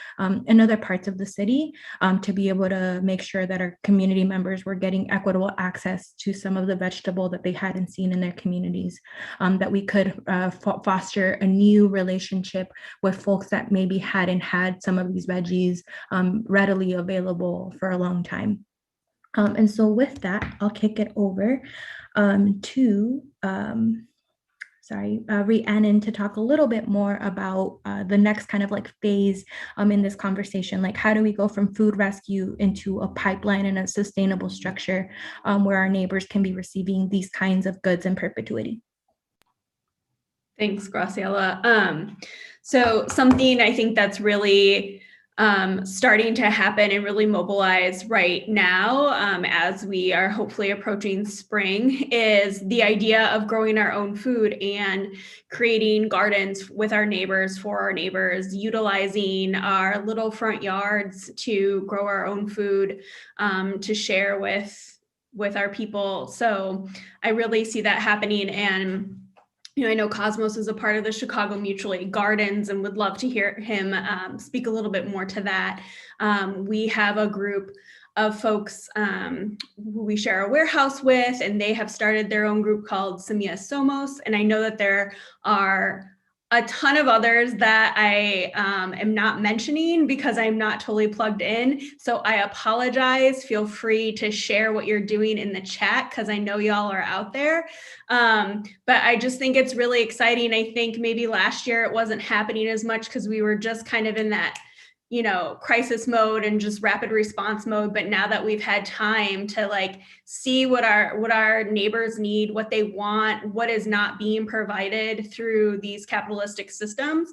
in other parts of the city to be able to make sure that our community members were getting equitable access to some of the vegetable that they hadn't seen in their communities, that we could foster a new relationship with folks that maybe hadn't had some of these veggies readily available for a long time. And so with that, I'll kick it over to Rhiannon to talk a little bit more about the next kind of like phase in this conversation. Like, how do we go from food rescue into a pipeline and a sustainable structure where our neighbors can be receiving these kinds of goods in perpetuity? Thanks, Graciela. So something I think that's really starting to happen and really mobilize right now as we are hopefully approaching spring is the idea of growing our own food and creating gardens with our neighbors, for our neighbors, utilizing our little front yards to grow our own food to share with our people. So I really see that happening. And I know Cosmos is a part of the Chicago Mutual Aid Gardens and would love to hear him speak a little bit more to that. We have a group of folks who we share a warehouse with, and they have started their own group called Semilla Somos. And I know that there are a ton of others that I am not mentioning because I'm not totally plugged in. So I apologize. Feel free to share what you're doing in the chat because I know y'all are out there. But I just think it's really exciting. I think maybe last year it wasn't happening as much because we were just kind of in that, crisis mode and just rapid response mode. But now that we've had time to like see what our neighbors need, what they want, what is not being provided through these capitalistic systems,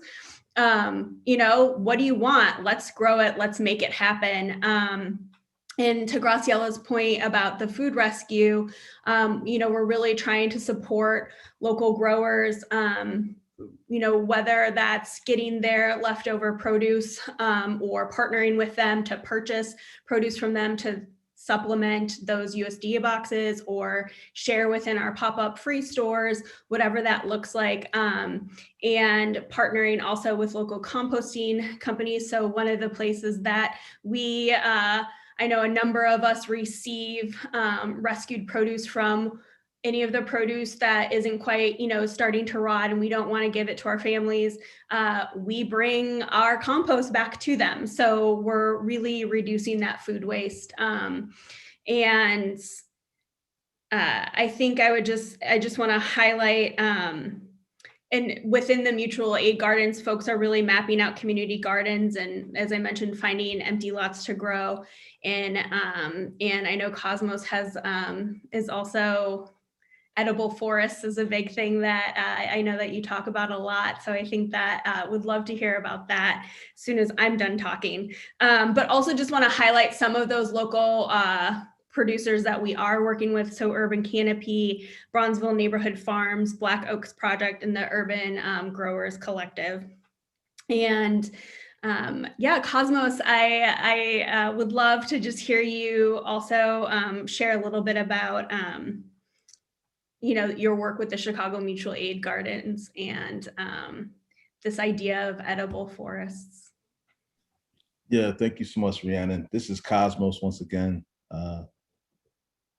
what do you want? Let's grow it. Let's make it happen. And to Graciela's point about the food rescue, we're really trying to support local growers, whether that's getting their leftover produce or partnering with them to purchase produce from them to supplement those USDA boxes or share within our pop-up free stores, whatever that looks like, and partnering also with local composting companies. So one of the places that we, I know a number of us receive rescued produce from any of the produce that isn't quite, starting to rot and we don't want to give it to our families, we bring our compost back to them. So we're really reducing that food waste. And I think I just want to highlight, and within the mutual aid gardens, folks are really mapping out community gardens and, as I mentioned, finding empty lots to grow. And I know Cosmos is also edible forests is a big thing that I know that you talk about a lot. So I think that would love to hear about that as soon as I'm done talking. But also just want to highlight some of those local producers that we are working with. So Urban Canopy, Bronzeville Neighborhood Farms, Black Oaks Project, and the Urban Growers Collective. And Cosmos, I would love to just hear you also share a little bit about your work with the Chicago Mutual Aid Gardens and this idea of edible forests. Yeah, thank you so much, Rhiannon. This is Cosmos once again.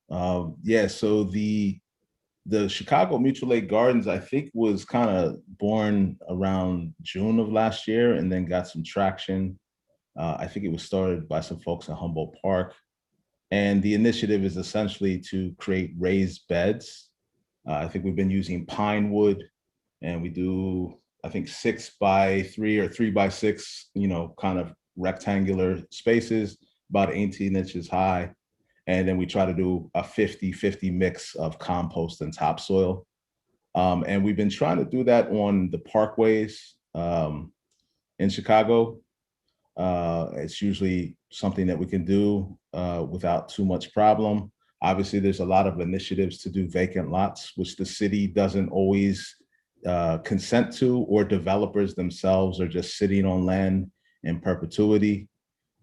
So the Chicago Mutual Aid Gardens, I think, was kind of born around June of last year and then got some traction. I think it was started by some folks at Humboldt Park. And the initiative is essentially to create raised beds. I think we've been using pine wood, and we do, I think, 6x3 or 3x6, kind of rectangular spaces, about 18 inches high. And then we try to do a 50-50 mix of compost and topsoil. And we've been trying to do that on the parkways in Chicago. It's usually something that we can do without too much problem. Obviously, there's a lot of initiatives to do vacant lots, which the city doesn't always consent to, or developers themselves are just sitting on land in perpetuity.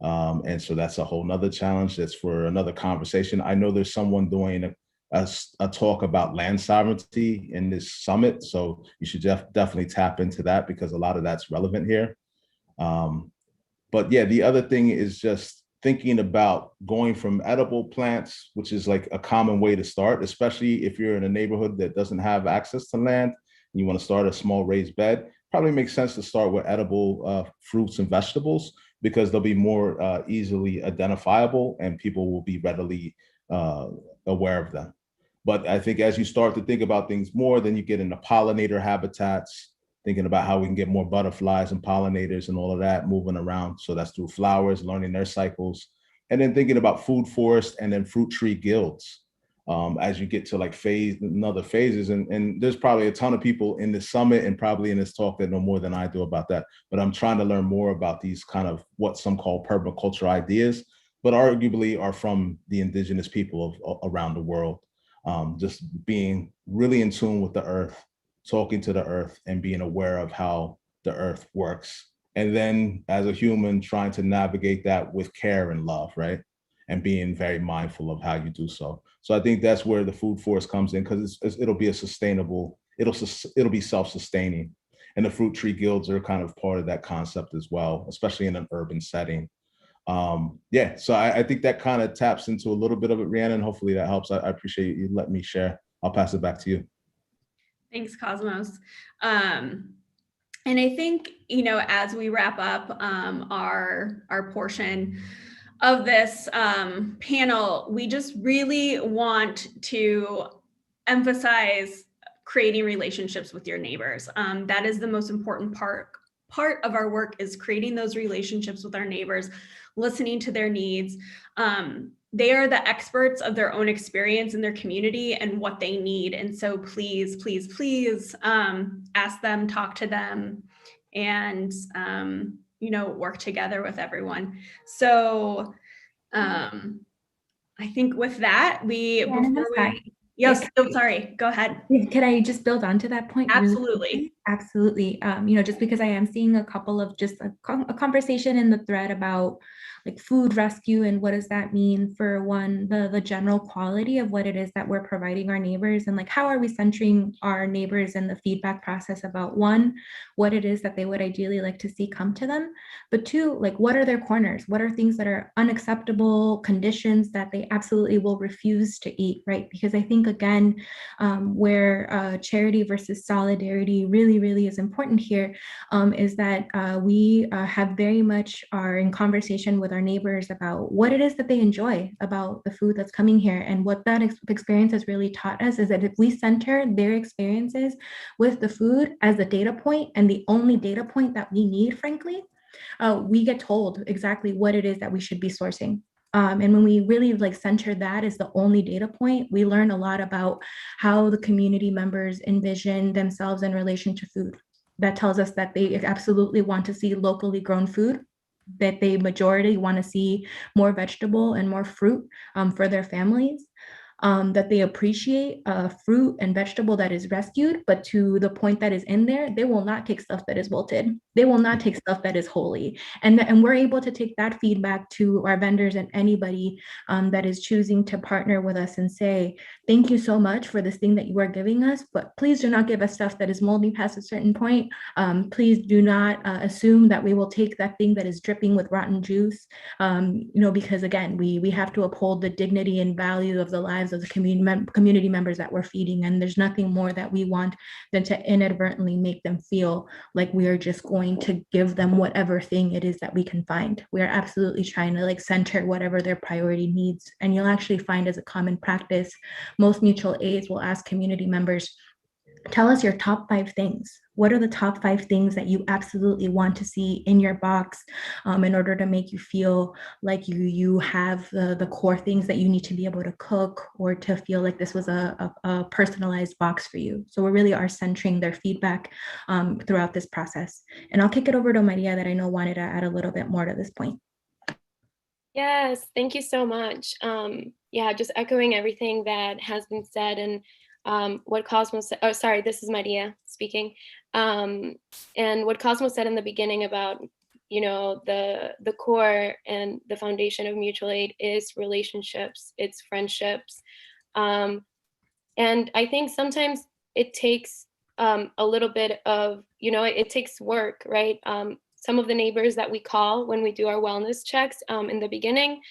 And so that's a whole nother challenge. That's for another conversation. I know there's someone doing a talk about land sovereignty in this summit. So you should definitely tap into that, because a lot of that's relevant here. But yeah, the other thing is just thinking about going from edible plants, which is like a common way to start, especially if you're in a neighborhood that doesn't have access to land, and you want to start a small raised bed. Probably makes sense to start with edible fruits and vegetables, because they'll be more easily identifiable and people will be readily aware of them. But I think as you start to think about things more, then you get into pollinator habitats, thinking about how we can get more butterflies and pollinators and all of that moving around. So that's through flowers, learning their cycles, and then thinking about food forest and then fruit tree guilds as you get to like other phases. And there's probably a ton of people in this summit and probably in this talk that know more than I do about that. But I'm trying to learn more about these kind of what some call permaculture ideas, but arguably are from the indigenous people around the world. Just being really in tune with the earth, talking to the earth and being aware of how the earth works. And then as a human, trying to navigate that with care and love, right? And being very mindful of how you do so. So I think that's where the food forest comes in, because it'll be a sustainable, it'll be self-sustaining. And the fruit tree guilds are kind of part of that concept as well, especially in an urban setting. Yeah, so I think that kind of taps into a little bit of it, Rhiannon. Hopefully that helps. I appreciate you letting me share. I'll pass it back to you. Thanks, Cosmos. And I think, you know, as we wrap up our portion of this panel, we just really want to emphasize creating relationships with your neighbors. That is the most important part of our work, is creating those relationships with our neighbors, listening to their needs. They are the experts of their own experience in their community and what they need. And so please, please, please ask them, talk to them, and you know, work together with everyone. So I think with that, yes, oh, sorry, go ahead. Could I just build on to that point? Absolutely. Absolutely. You know, just because I am seeing a couple of just a conversation in the thread about like food rescue and what does that mean for one, the general quality of what it is that we're providing our neighbors, and like how are we centering our neighbors in the feedback process about one, what it is that they would ideally like to see come to them, but two, like what are their corners? What are things that are unacceptable conditions that they absolutely will refuse to eat, right? Because I think again, where charity versus solidarity really is important here, is that we have very much are in conversation with our neighbors about what it is that they enjoy about the food that's coming here. And what that experience has really taught us is that if we center their experiences with the food as the data point, and the only data point that we need, frankly, we get told exactly what it is that we should be sourcing. And when we really like center that as the only data point, we learn a lot about how the community members envision themselves in relation to food. That tells us that they absolutely want to see locally grown food, that they majority want to see more vegetable and more fruit for their families. That they appreciate fruit and vegetable that is rescued, but to the point that is in there, they will not take stuff that is wilted. They will not take stuff that is holy. And we're able to take that feedback to our vendors and anybody that is choosing to partner with us and say, thank you so much for this thing that you are giving us, but please do not give us stuff that is moldy past a certain point. Please do not assume that we will take that thing that is dripping with rotten juice, you know, because again, we have to uphold the dignity and value of the lives of the community members that we're feeding. And there's nothing more that we want than to inadvertently make them feel like we are just going to give them whatever thing it is that we can find. We are absolutely trying to like center whatever their priority needs. And you'll actually find as a common practice, most mutual aids will ask community members, Tell us your top 5 things. What are the top 5 things that you absolutely want to see in your box in order to make you feel like you have the core things that you need to be able to cook, or to feel like this was a personalized box for you? So we really are centering their feedback throughout this process. And I'll kick it over to Maria, that I know wanted to add a little bit more to this point. Yes, thank you so much. Yeah, just echoing everything that has been said, and what Cosmo said. Oh, sorry, this is Maria speaking. And what Cosmo said in the beginning about, the core and the foundation of mutual aid is relationships, it's friendships. And I think sometimes it takes a little bit of, it takes work, right? Some of the neighbors that we call when we do our wellness checks in the beginning,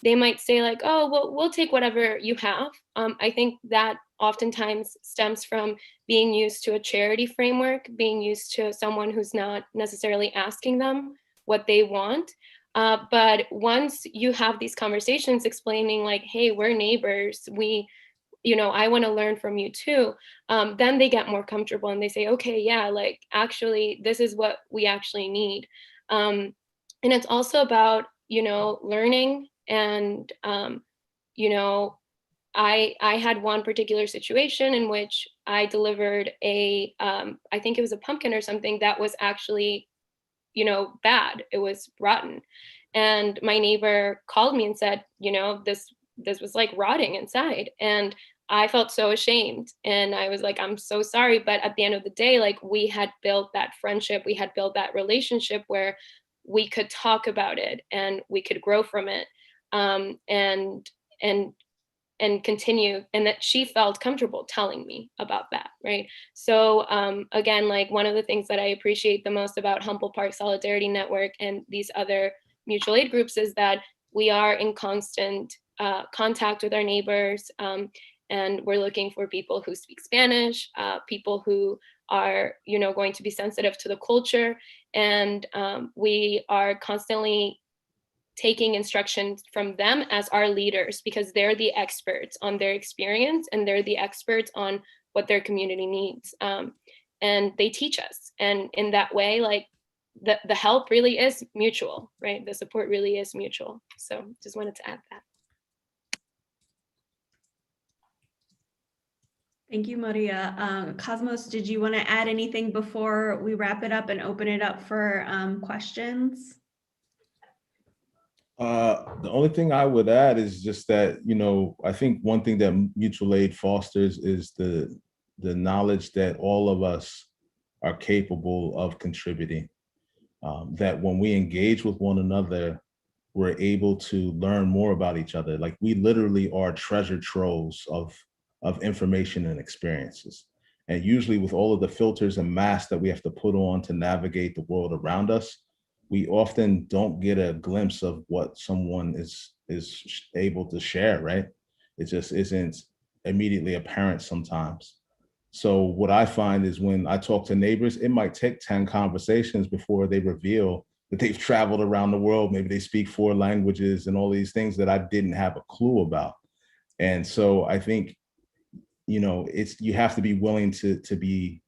they might say like, oh, well, we'll take whatever you have. I think that oftentimes stems from being used to a charity framework, being used to someone who's not necessarily asking them what they want. But once you have these conversations explaining like, hey, we're neighbors, I want to learn from you too. Then they get more comfortable and they say, okay, yeah, like actually, this is what we actually need. And it's also about, learning. And, I had one particular situation in which I delivered I think it was a pumpkin or something that was actually, bad. It was rotten. And my neighbor called me and said, this was like rotting inside. And I felt so ashamed. And I was like, I'm so sorry. But at the end of the day, like we had built that friendship, we had built that relationship where we could talk about it and we could grow from it. And continue, and that she felt comfortable telling me about that, right? So again, like one of the things that I appreciate the most about Humboldt Park Solidarity Network and these other mutual aid groups is that we are in constant contact with our neighbors, and we're looking for people who speak Spanish, people who are, going to be sensitive to the culture, and we are constantly taking instructions from them as our leaders, because they're the experts on their experience and they're the experts on what their community needs. And they teach us. And in that way, like the help really is mutual, right? The support really is mutual. So just wanted to add that. Thank you, Maria. Cosmos, did you want to add anything before we wrap it up and open it up for questions? The only thing I would add is just that, I think one thing that mutual aid fosters is the knowledge that all of us are capable of contributing. That when we engage with one another, we're able to learn more about each other. Like we literally are treasure troves of information and experiences. And usually with all of the filters and masks that we have to put on to navigate the world around us, we often don't get a glimpse of what someone is able to share, right? It just isn't immediately apparent sometimes. So what I find is when I talk to neighbors, it might take 10 conversations before they reveal that they've traveled around the world. Maybe they speak 4 languages and all these things that I didn't have a clue about. And so I think, you have to be willing to be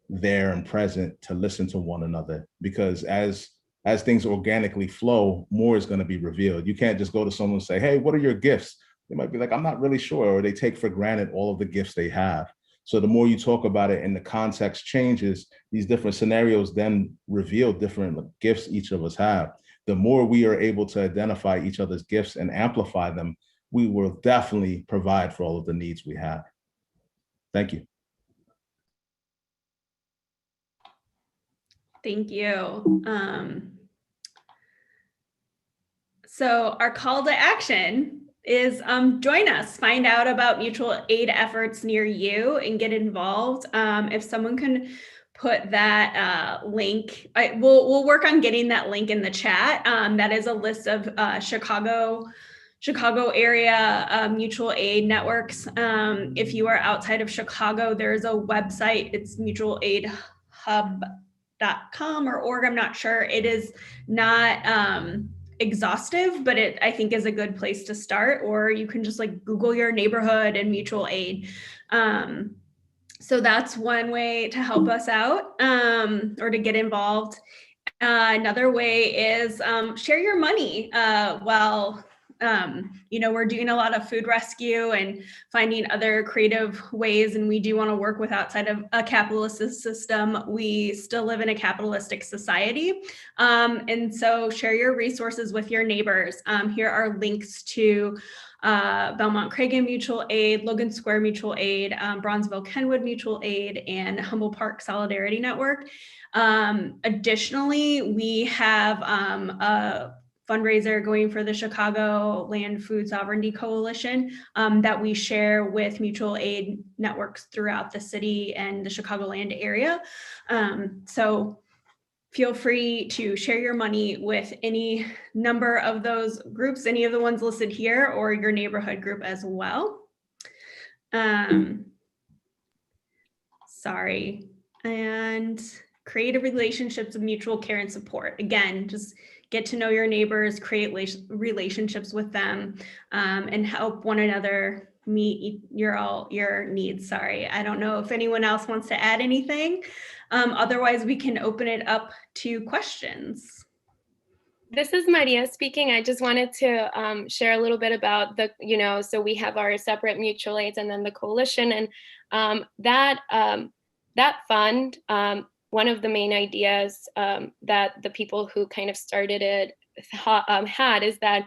there and present to listen to one another, because as things organically flow, more is going to be revealed. You can't just go to someone and say, hey, what are your gifts? They might be like, I'm not really sure, or they take for granted all of the gifts they have. So the more you talk about it and the context changes, these different scenarios then reveal different gifts each of us have. The more we are able to identify each other's gifts and amplify them, we will definitely provide for all of the needs we have. Thank you. Thank you. So our call to action is join us, find out about mutual aid efforts near you and get involved. If someone can put that link, we'll work on getting that link in the chat. That is a list of Chicago area mutual aid networks. If you are outside of Chicago, there's a website, it's mutualaidhub.com or org, I'm not sure. It is not exhaustive, but it I think is a good place to start, or you can just like Google your neighborhood and mutual aid. So that's one way to help us out or to get involved. Another way is share your money. We're doing a lot of food rescue and finding other creative ways, and we do want to work with outside of a capitalist system. We still live in a capitalistic society. And so share your resources with your neighbors. Here are links to Belmont Cragen Mutual Aid, Logan Square Mutual Aid, Bronzeville Kenwood Mutual Aid, and Humboldt Park Solidarity Network. Additionally, we have a fundraiser going for the Chicagoland Food Sovereignty Coalition that we share with mutual aid networks throughout the city and the Chicagoland area. So feel free to share your money with any number of those groups, any of the ones listed here, or your neighborhood group as well. And creative relationships of mutual care and support. Again, just get to know your neighbors, create relationships with them, and help one another meet your needs. Sorry, I don't know if anyone else wants to add anything. Otherwise, we can open it up to questions. This is Maria speaking. I just wanted to share a little bit about the, so we have our separate mutual aids and then the coalition, and that fund, one of the main ideas that the people who kind of started it had is that,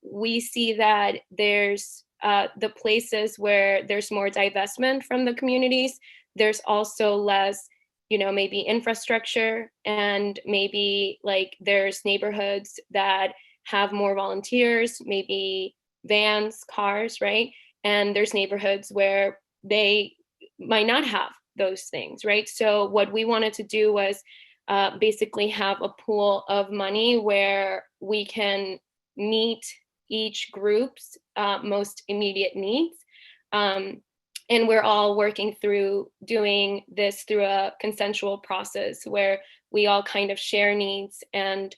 we see that there's the places where there's more divestment from the communities, there's also less, maybe infrastructure, and maybe like there's neighborhoods that have more volunteers, maybe vans, cars, right? And there's neighborhoods where they might not have those things, right? So what we wanted to do was basically have a pool of money where we can meet each group's most immediate needs. And we're all working through doing this through a consensual process where we all kind of share needs and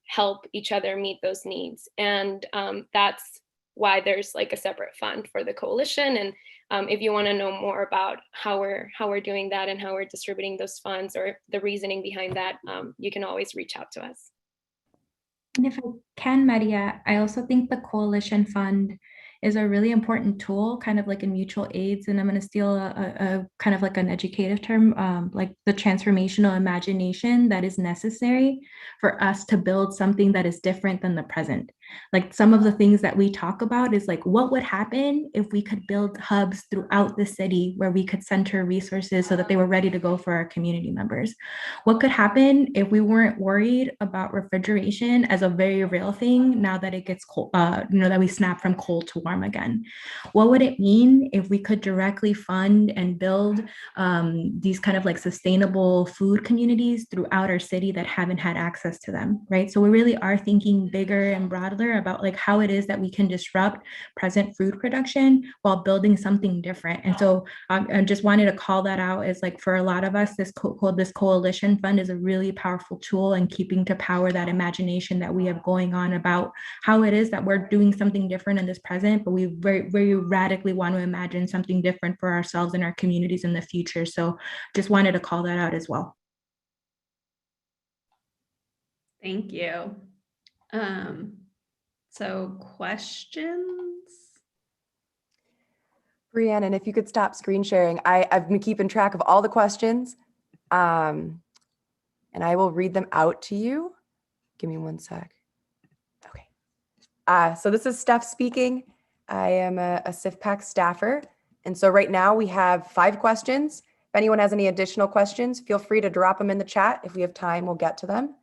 help each other meet those needs. And that's why there's like a separate fund for the coalition. And if you want to know more about how we're doing that and how we're distributing those funds or the reasoning behind that, you can always reach out to us. And if I can, Maria, I also think the coalition fund is a really important tool, kind of like in mutual aids. And I'm going to steal a kind of like an educative term, like the transformational imagination that is necessary for us to build something that is different than the present. Like some of the things that we talk about is like, what would happen if we could build hubs throughout the city where we could center resources so that they were ready to go for our community members? What could happen if we weren't worried about refrigeration as a very real thing now that it gets cold, that we snap from cold to warm again? What would it mean if we could directly fund and build these kind of like sustainable food communities throughout our city that haven't had access to them, right? So we really are thinking bigger and broader about like how it is that we can disrupt present food production while building something different. And so I just wanted to call that out as like for a lot of us, this coalition fund is a really powerful tool in keeping to power that imagination that we have going on about how it is that we're doing something different in this present, but we very, very radically want to imagine something different for ourselves and our communities in the future. So just wanted to call that out as well. Thank you. So questions? Rhiannon, if you could stop screen sharing. I've been keeping track of all the questions, and I will read them out to you. Give me one sec. Okay. So this is Steph speaking. I am a CIFPAC staffer. And so right now we have 5 questions. If anyone has any additional questions, feel free to drop them in the chat. If we have time, we'll get to them.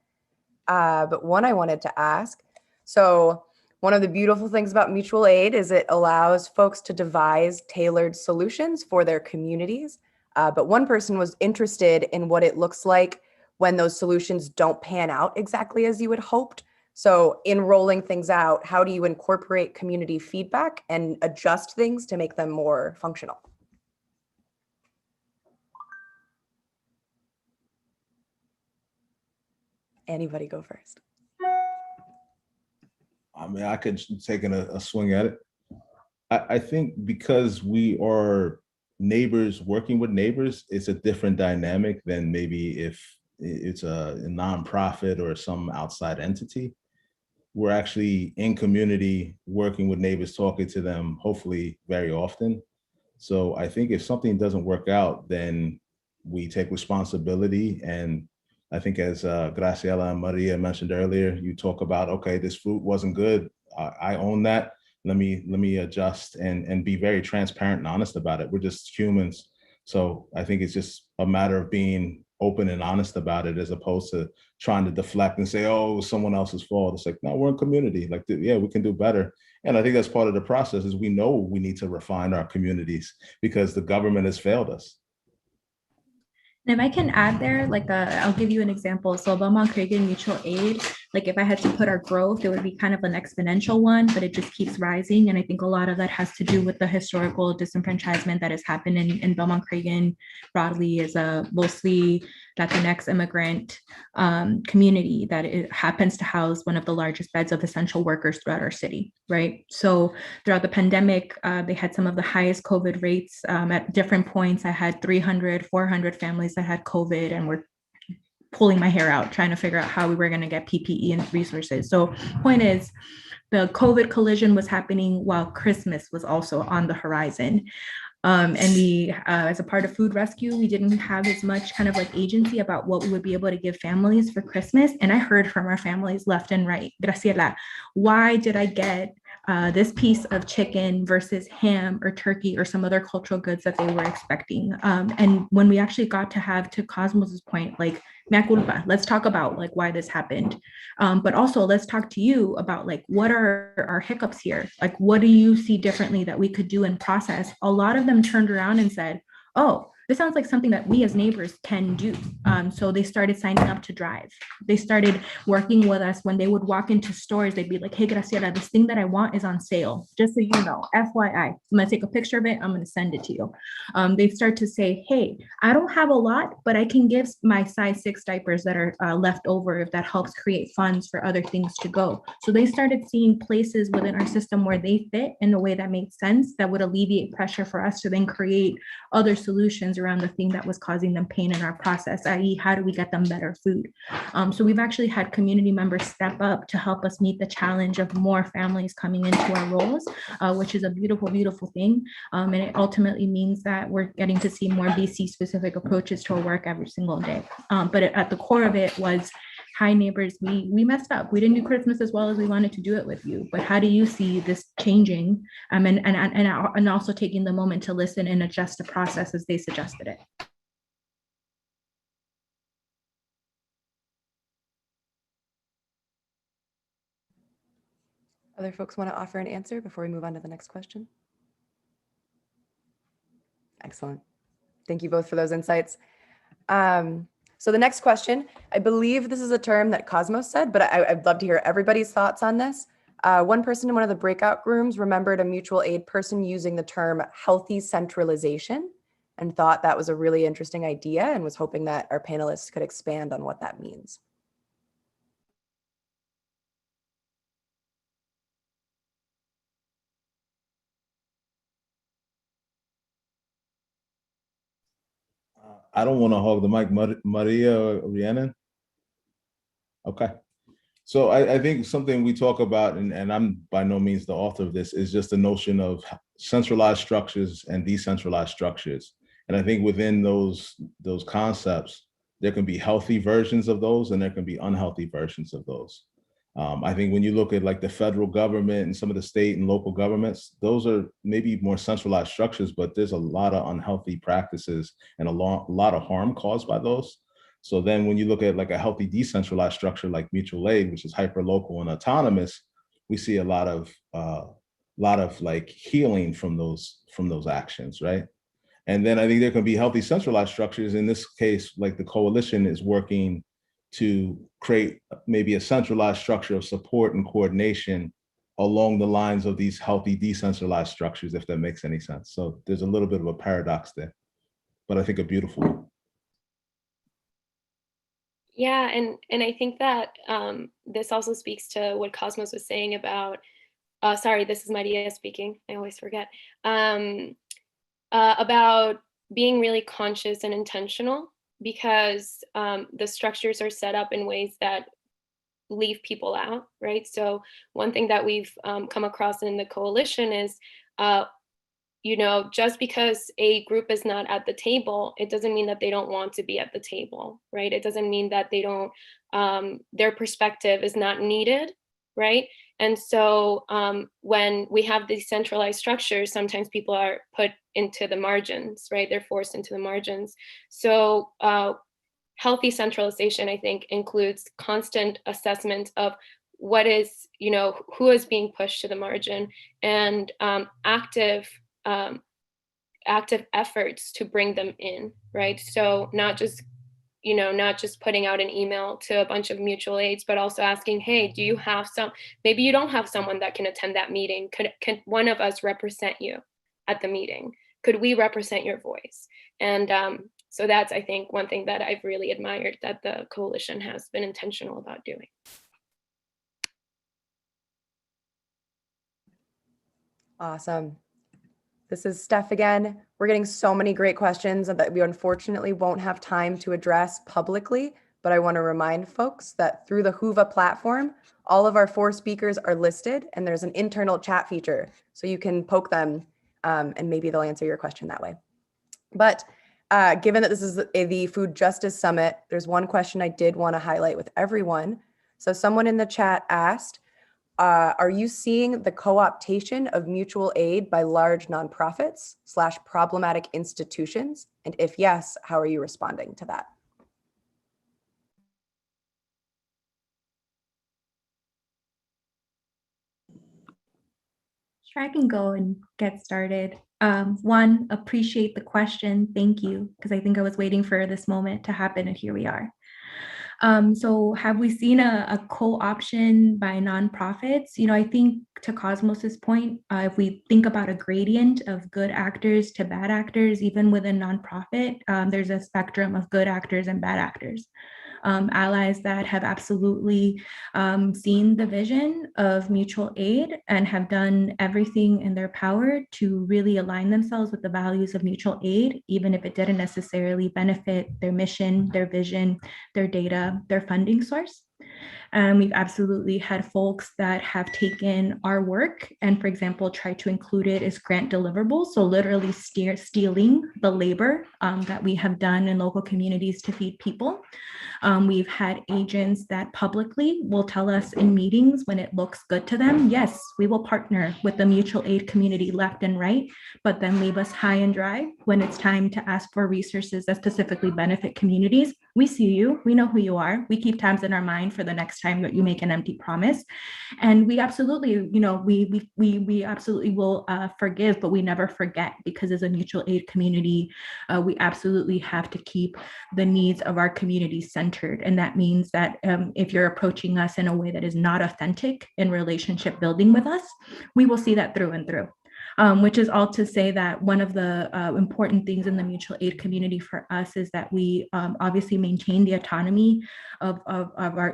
But one I wanted to ask, so one of the beautiful things about mutual aid is it allows folks to devise tailored solutions for their communities. But one person was interested in what it looks like when those solutions don't pan out exactly as you had hoped. So in rolling things out, how do you incorporate community feedback and adjust things to make them more functional? Anybody go first? I mean, I could take a swing at it. I think because we are neighbors working with neighbors, it's a different dynamic than maybe if it's a nonprofit or some outside entity. We're actually in community working with neighbors, talking to them, hopefully very often. So I think if something doesn't work out, then we take responsibility. And I think as Graciela and Maria mentioned earlier, you talk about, okay, this fruit wasn't good. I own that. Let me adjust and be very transparent and honest about it. We're just humans. So I think it's just a matter of being open and honest about it, as opposed to trying to deflect and say, oh, someone else's fault. It's like, no, we're in community. Like, yeah, we can do better. And I think that's part of the process, is we know we need to refine our communities because the government has failed us. And if I can add there, like I'll give you an example. So Beaumont Cragen Mutual Aid, like if I had to put our growth, it would be kind of an exponential one, but it just keeps rising. And I think a lot of that has to do with the historical disenfranchisement that has happened in Beaumont Cragen broadly, is a mostly Latinx immigrant community that it happens to house one of the largest beds of essential workers throughout our city, right? So throughout the pandemic, they had some of the highest COVID rates. At different points, I had 300, 400 families that had COVID, and we're pulling my hair out trying to figure out how we were going to get PPE and resources. So point is, the COVID collision was happening while Christmas was also on the horizon. And we, as a part of food rescue, we didn't have as much kind of like agency about what we would be able to give families for Christmas. And I heard from our families left and right, Graciela, why did I get this piece of chicken versus ham or turkey or some other cultural goods that they were expecting? And when we actually got to have, to Cosmos's point, like, mea culpa, let's talk about like why this happened. But also let's talk to you about like, what are our hiccups here? Like, what do you see differently that we could do and process? A lot of them turned around and said, oh, this sounds like something that we as neighbors can do. So they started signing up to drive. They started working with us. When they would walk into stores, they'd be like, hey, Graciela, this thing that I want is on sale. Just so you know, FYI, I'm gonna take a picture of it. I'm gonna send it to you. They start to say, hey, I don't have a lot, but I can give my size 6 diapers that are left over if that helps create funds for other things to go. So they started seeing places within our system where they fit in a way that made sense, that would alleviate pressure for us to then create other solutions around the thing that was causing them pain in our process, i.e. how do we get them better food? So we've actually had community members step up to help us meet the challenge of more families coming into our roles, which is a beautiful, beautiful thing. And it ultimately means that we're getting to see more BC specific approaches to our work every single day. But at the core of it was, hi neighbors, we messed up. We didn't do Christmas as well as we wanted to do it with you, but how do you see this changing? And also taking the moment to listen and adjust the process as they suggested it. Other folks want to offer an answer before we move on to the next question? Excellent. Thank you both for those insights. So the next question, I believe this is a term that Cosmos said, but I'd love to hear everybody's thoughts on this. One person in one of the breakout rooms remembered a mutual aid person using the term healthy centralization and thought that was a really interesting idea and was hoping that our panelists could expand on what that means. I don't want to hog the mic, Maria or Rhiannon. Okay. So I think something we talk about, and I'm by no means the author of this, is just the notion of centralized structures and decentralized structures. And I think within those concepts, there can be healthy versions of those and there can be unhealthy versions of those. I think when you look at like the federal government and some of the state and local governments, those are maybe more centralized structures, but there's a lot of unhealthy practices and a lot of harm caused by those. So then when you look at like a healthy decentralized structure like mutual aid, which is hyper local and autonomous, we see a lot of like healing from those actions, right? And then I think there can be healthy centralized structures. In this case, like the coalition is working to create maybe a centralized structure of support and coordination along the lines of these healthy decentralized structures, if that makes any sense. So there's a little bit of a paradox there, but I think a beautiful one. Yeah, and I think that this also speaks to what Cosmos was saying about, sorry, this is Mejia speaking, I always forget. about being really conscious and intentional, because the structures are set up in ways that leave people out, right? So one thing that we've come across in the coalition is, just because a group is not at the table, it doesn't mean that they don't want to be at the table, right? It doesn't mean that they don't, their perspective is not needed, right? And so when we have these centralized structures, sometimes people are put into the margins, right? They're forced into the margins. So healthy centralization, I think, includes constant assessment of what is, who is being pushed to the margin, and active efforts to bring them in, right? So not just putting out an email to a bunch of mutual aids, but also asking, hey, do you have maybe you don't have someone that can attend that meeting. Can one of us represent you at the meeting? Could we represent your voice? And so that's, I think, one thing that I've really admired that the coalition has been intentional about doing. Awesome. This is Steph again. We're getting so many great questions that we unfortunately won't have time to address publicly, but I want to remind folks that through the Whova platform, all of our 4 speakers are listed, and there's an internal chat feature, so you can poke them and maybe they'll answer your question that way. But given that this is the Food Justice Summit, there's one question I did want to highlight with everyone. So someone in the chat asked, are you seeing the co-optation of mutual aid by large nonprofits / problematic institutions? And if yes, how are you responding to that? Sure, I can go and get started. One, appreciate the question. Thank you, because I think I was waiting for this moment to happen, and here we are. So have we seen a co-option by nonprofits? I think to Cosmos's point, if we think about a gradient of good actors to bad actors, even within nonprofit, there's a spectrum of good actors and bad actors. Allies that have absolutely seen the vision of mutual aid and have done everything in their power to really align themselves with the values of mutual aid, even if it didn't necessarily benefit their mission, their vision, their data, their funding source. We've absolutely had folks that have taken our work and, for example, tried to include it as grant deliverables. So literally stealing the labor that we have done in local communities to feed people. We've had agents that publicly will tell us in meetings when it looks good to them, yes, we will partner with the mutual aid community left and right, but then leave us high and dry when it's time to ask for resources that specifically benefit communities. We see you, we know who you are. We keep tabs in our mind for the next time that you make an empty promise. And we absolutely, we absolutely will forgive, but we never forget, because as a mutual aid community, we absolutely have to keep the needs of our community centered. And that means that if you're approaching us in a way that is not authentic in relationship building with us, we will see that through and through. Which is all to say that one of the important things in the mutual aid community for us is that we obviously maintain the autonomy of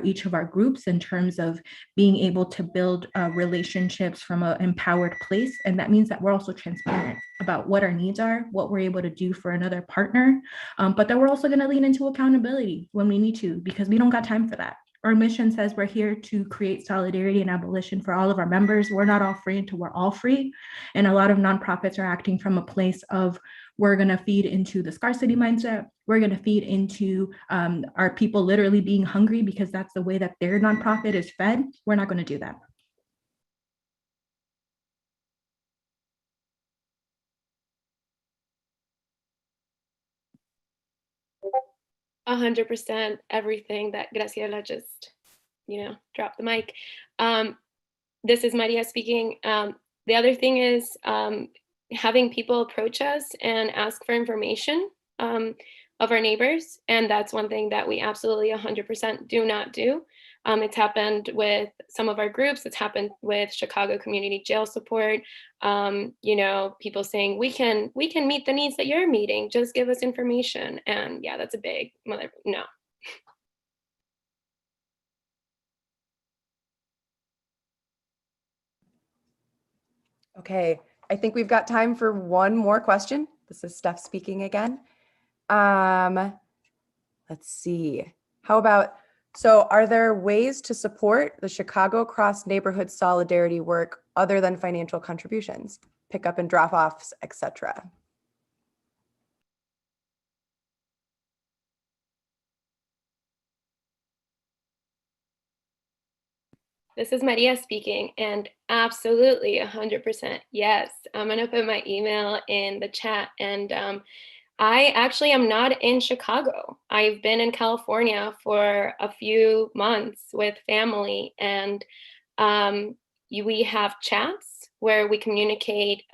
each of our groups in terms of being able to build relationships from an empowered place. And that means that we're also transparent about what our needs are, what we're able to do for another partner, but that we're also going to lean into accountability when we need to, because we don't got time for that. Our mission says we're here to create solidarity and abolition for all of our members. We're not all free until we're all free. And a lot of nonprofits are acting from a place of, we're going to feed into the scarcity mindset. We're going to feed into our people literally being hungry because that's the way that their nonprofit is fed. We're not going to do that. 100% everything that Graciela just, dropped the mic. This is Maria speaking. The other thing is having people approach us and ask for information of our neighbors. And that's one thing that we absolutely 100% do not do. It's happened with some of our groups. It's happened with Chicago Community Jail Support. People saying we can meet the needs that you're meeting. Just give us information. And yeah, that's a big no. Okay, I think we've got time for one more question. This is Steph speaking again. Let's see. How about, so are there ways to support the Chicago Cross Neighborhood Solidarity work other than financial contributions, pickup and drop-offs, etc.? This is Maria speaking, and absolutely 100% yes. I'm gonna put my email in the chat, and I actually am not in Chicago. I've been in California for a few months with family, and we have chats where we communicate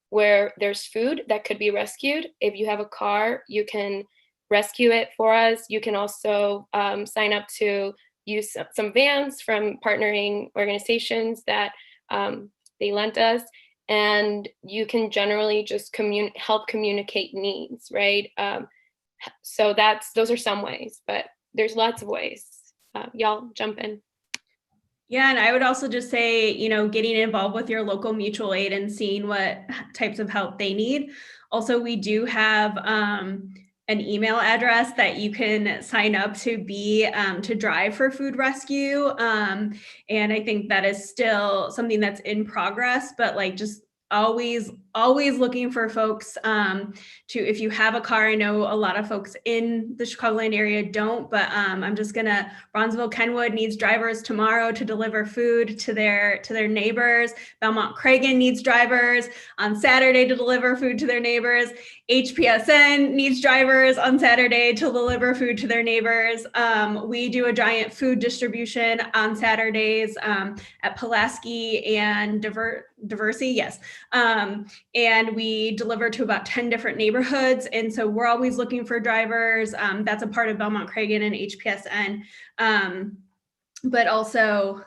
where there's food that could be rescued. If you have a car, you can rescue it for us. You can also sign up to use some vans from partnering organizations that they lent us, and you can generally just help communicate needs, right? So those are some ways, but there's lots of ways. Y'all jump in. Yeah, and I would also just say, getting involved with your local mutual aid and seeing what types of help they need. Also, we do have an email address that you can sign up to be to drive for food rescue. And I think that is still something that's in progress, but like just always looking for folks to, if you have a car, I know a lot of folks in the Chicagoland area don't, but I'm just gonna, Bronzeville Kenwood needs drivers tomorrow to deliver food to their neighbors. Belmont Cragen needs drivers on Saturday to deliver food to their neighbors. HPSN needs drivers on Saturday to deliver food to their neighbors. We do a giant food distribution on Saturdays at Pulaski and Diversey, yes. And we deliver to about 10 different neighborhoods. And so we're always looking for drivers. That's a part of Belmont Cragen and HPSN. But also,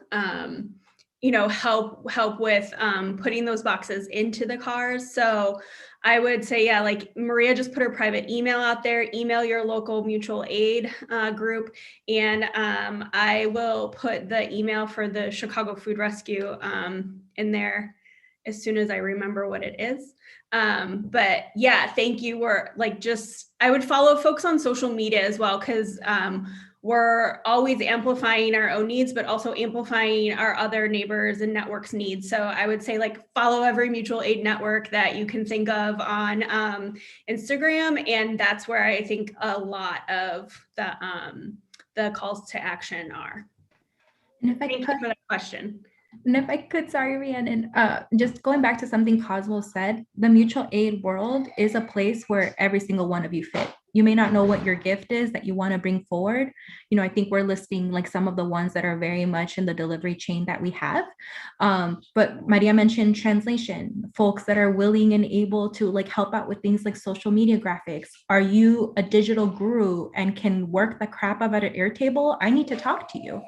help with putting those boxes into the cars. So I would say, yeah, like Maria just put her private email out there, email your local mutual aid group. And I will put the email for the Chicago Food Rescue in there as soon as I remember what it is. But yeah, thank you. I would follow folks on social media as well, because we're always amplifying our own needs, but also amplifying our other neighbors and networks' needs. So I would say follow every mutual aid network that you can think of on Instagram. And that's where I think a lot of the calls to action are. And Thank you for that question. And if I could, sorry, Rhiannon, just going back to something Coswell said, the mutual aid world is a place where every single one of you fit. You may not know what your gift is that you want to bring forward. I think we're listing some of the ones that are very much in the delivery chain that we have. But Maria mentioned translation, folks that are willing and able to help out with things like social media graphics. Are you a digital guru and can work the crap out of an Airtable? I need to talk to you.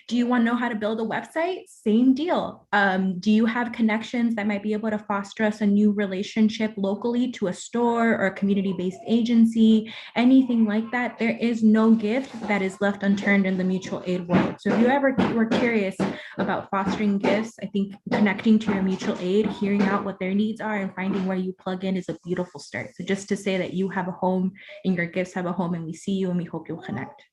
Do you want to know how to build a website? Same deal. Do you have connections that might be able to foster us a new relationship locally to a store or a community-based agency, anything like that? There is no gift that is left unturned in the mutual aid world. So if you ever were curious about fostering gifts, I think connecting to your mutual aid, hearing out what their needs are and finding where you plug in is a beautiful start. So just to say that you have a home and your gifts have a home, and we see you and we hope you'll connect.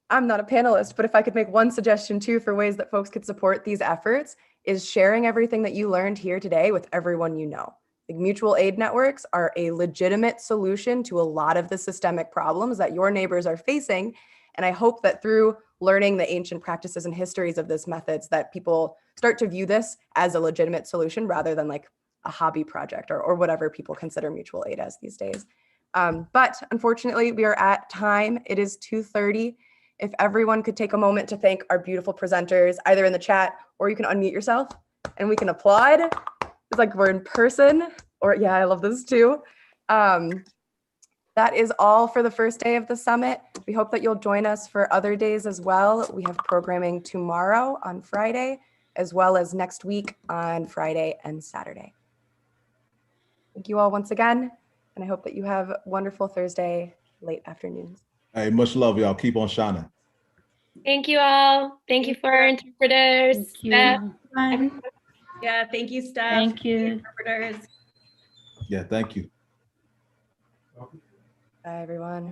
I'm not a panelist, but if I could make one suggestion too for ways that folks could support these efforts, is sharing everything that you learned here today with everyone you know. Mutual aid networks are a legitimate solution to a lot of the systemic problems that your neighbors are facing. And I hope that through learning the ancient practices and histories of this methods, that people start to view this as a legitimate solution rather than a hobby project or whatever people consider mutual aid as these days. But unfortunately, we are at time. It is 2:30. If everyone could take a moment to thank our beautiful presenters, either in the chat or you can unmute yourself and we can applaud. It's like we're in person, or yeah, I love this too. That is all for the first day of the summit. We hope that you'll join us for other days as well. We have programming tomorrow on Friday, as well as next week on Friday and Saturday. Thank you all once again, and I hope that you have a wonderful Thursday late afternoons. Hey, much love, y'all. Keep on shining. Thank you all. Thank you for our interpreters. Thank you. Steph. Yeah, thank you, Steph. Thank you. Interpreters. Yeah, thank you. Bye, everyone.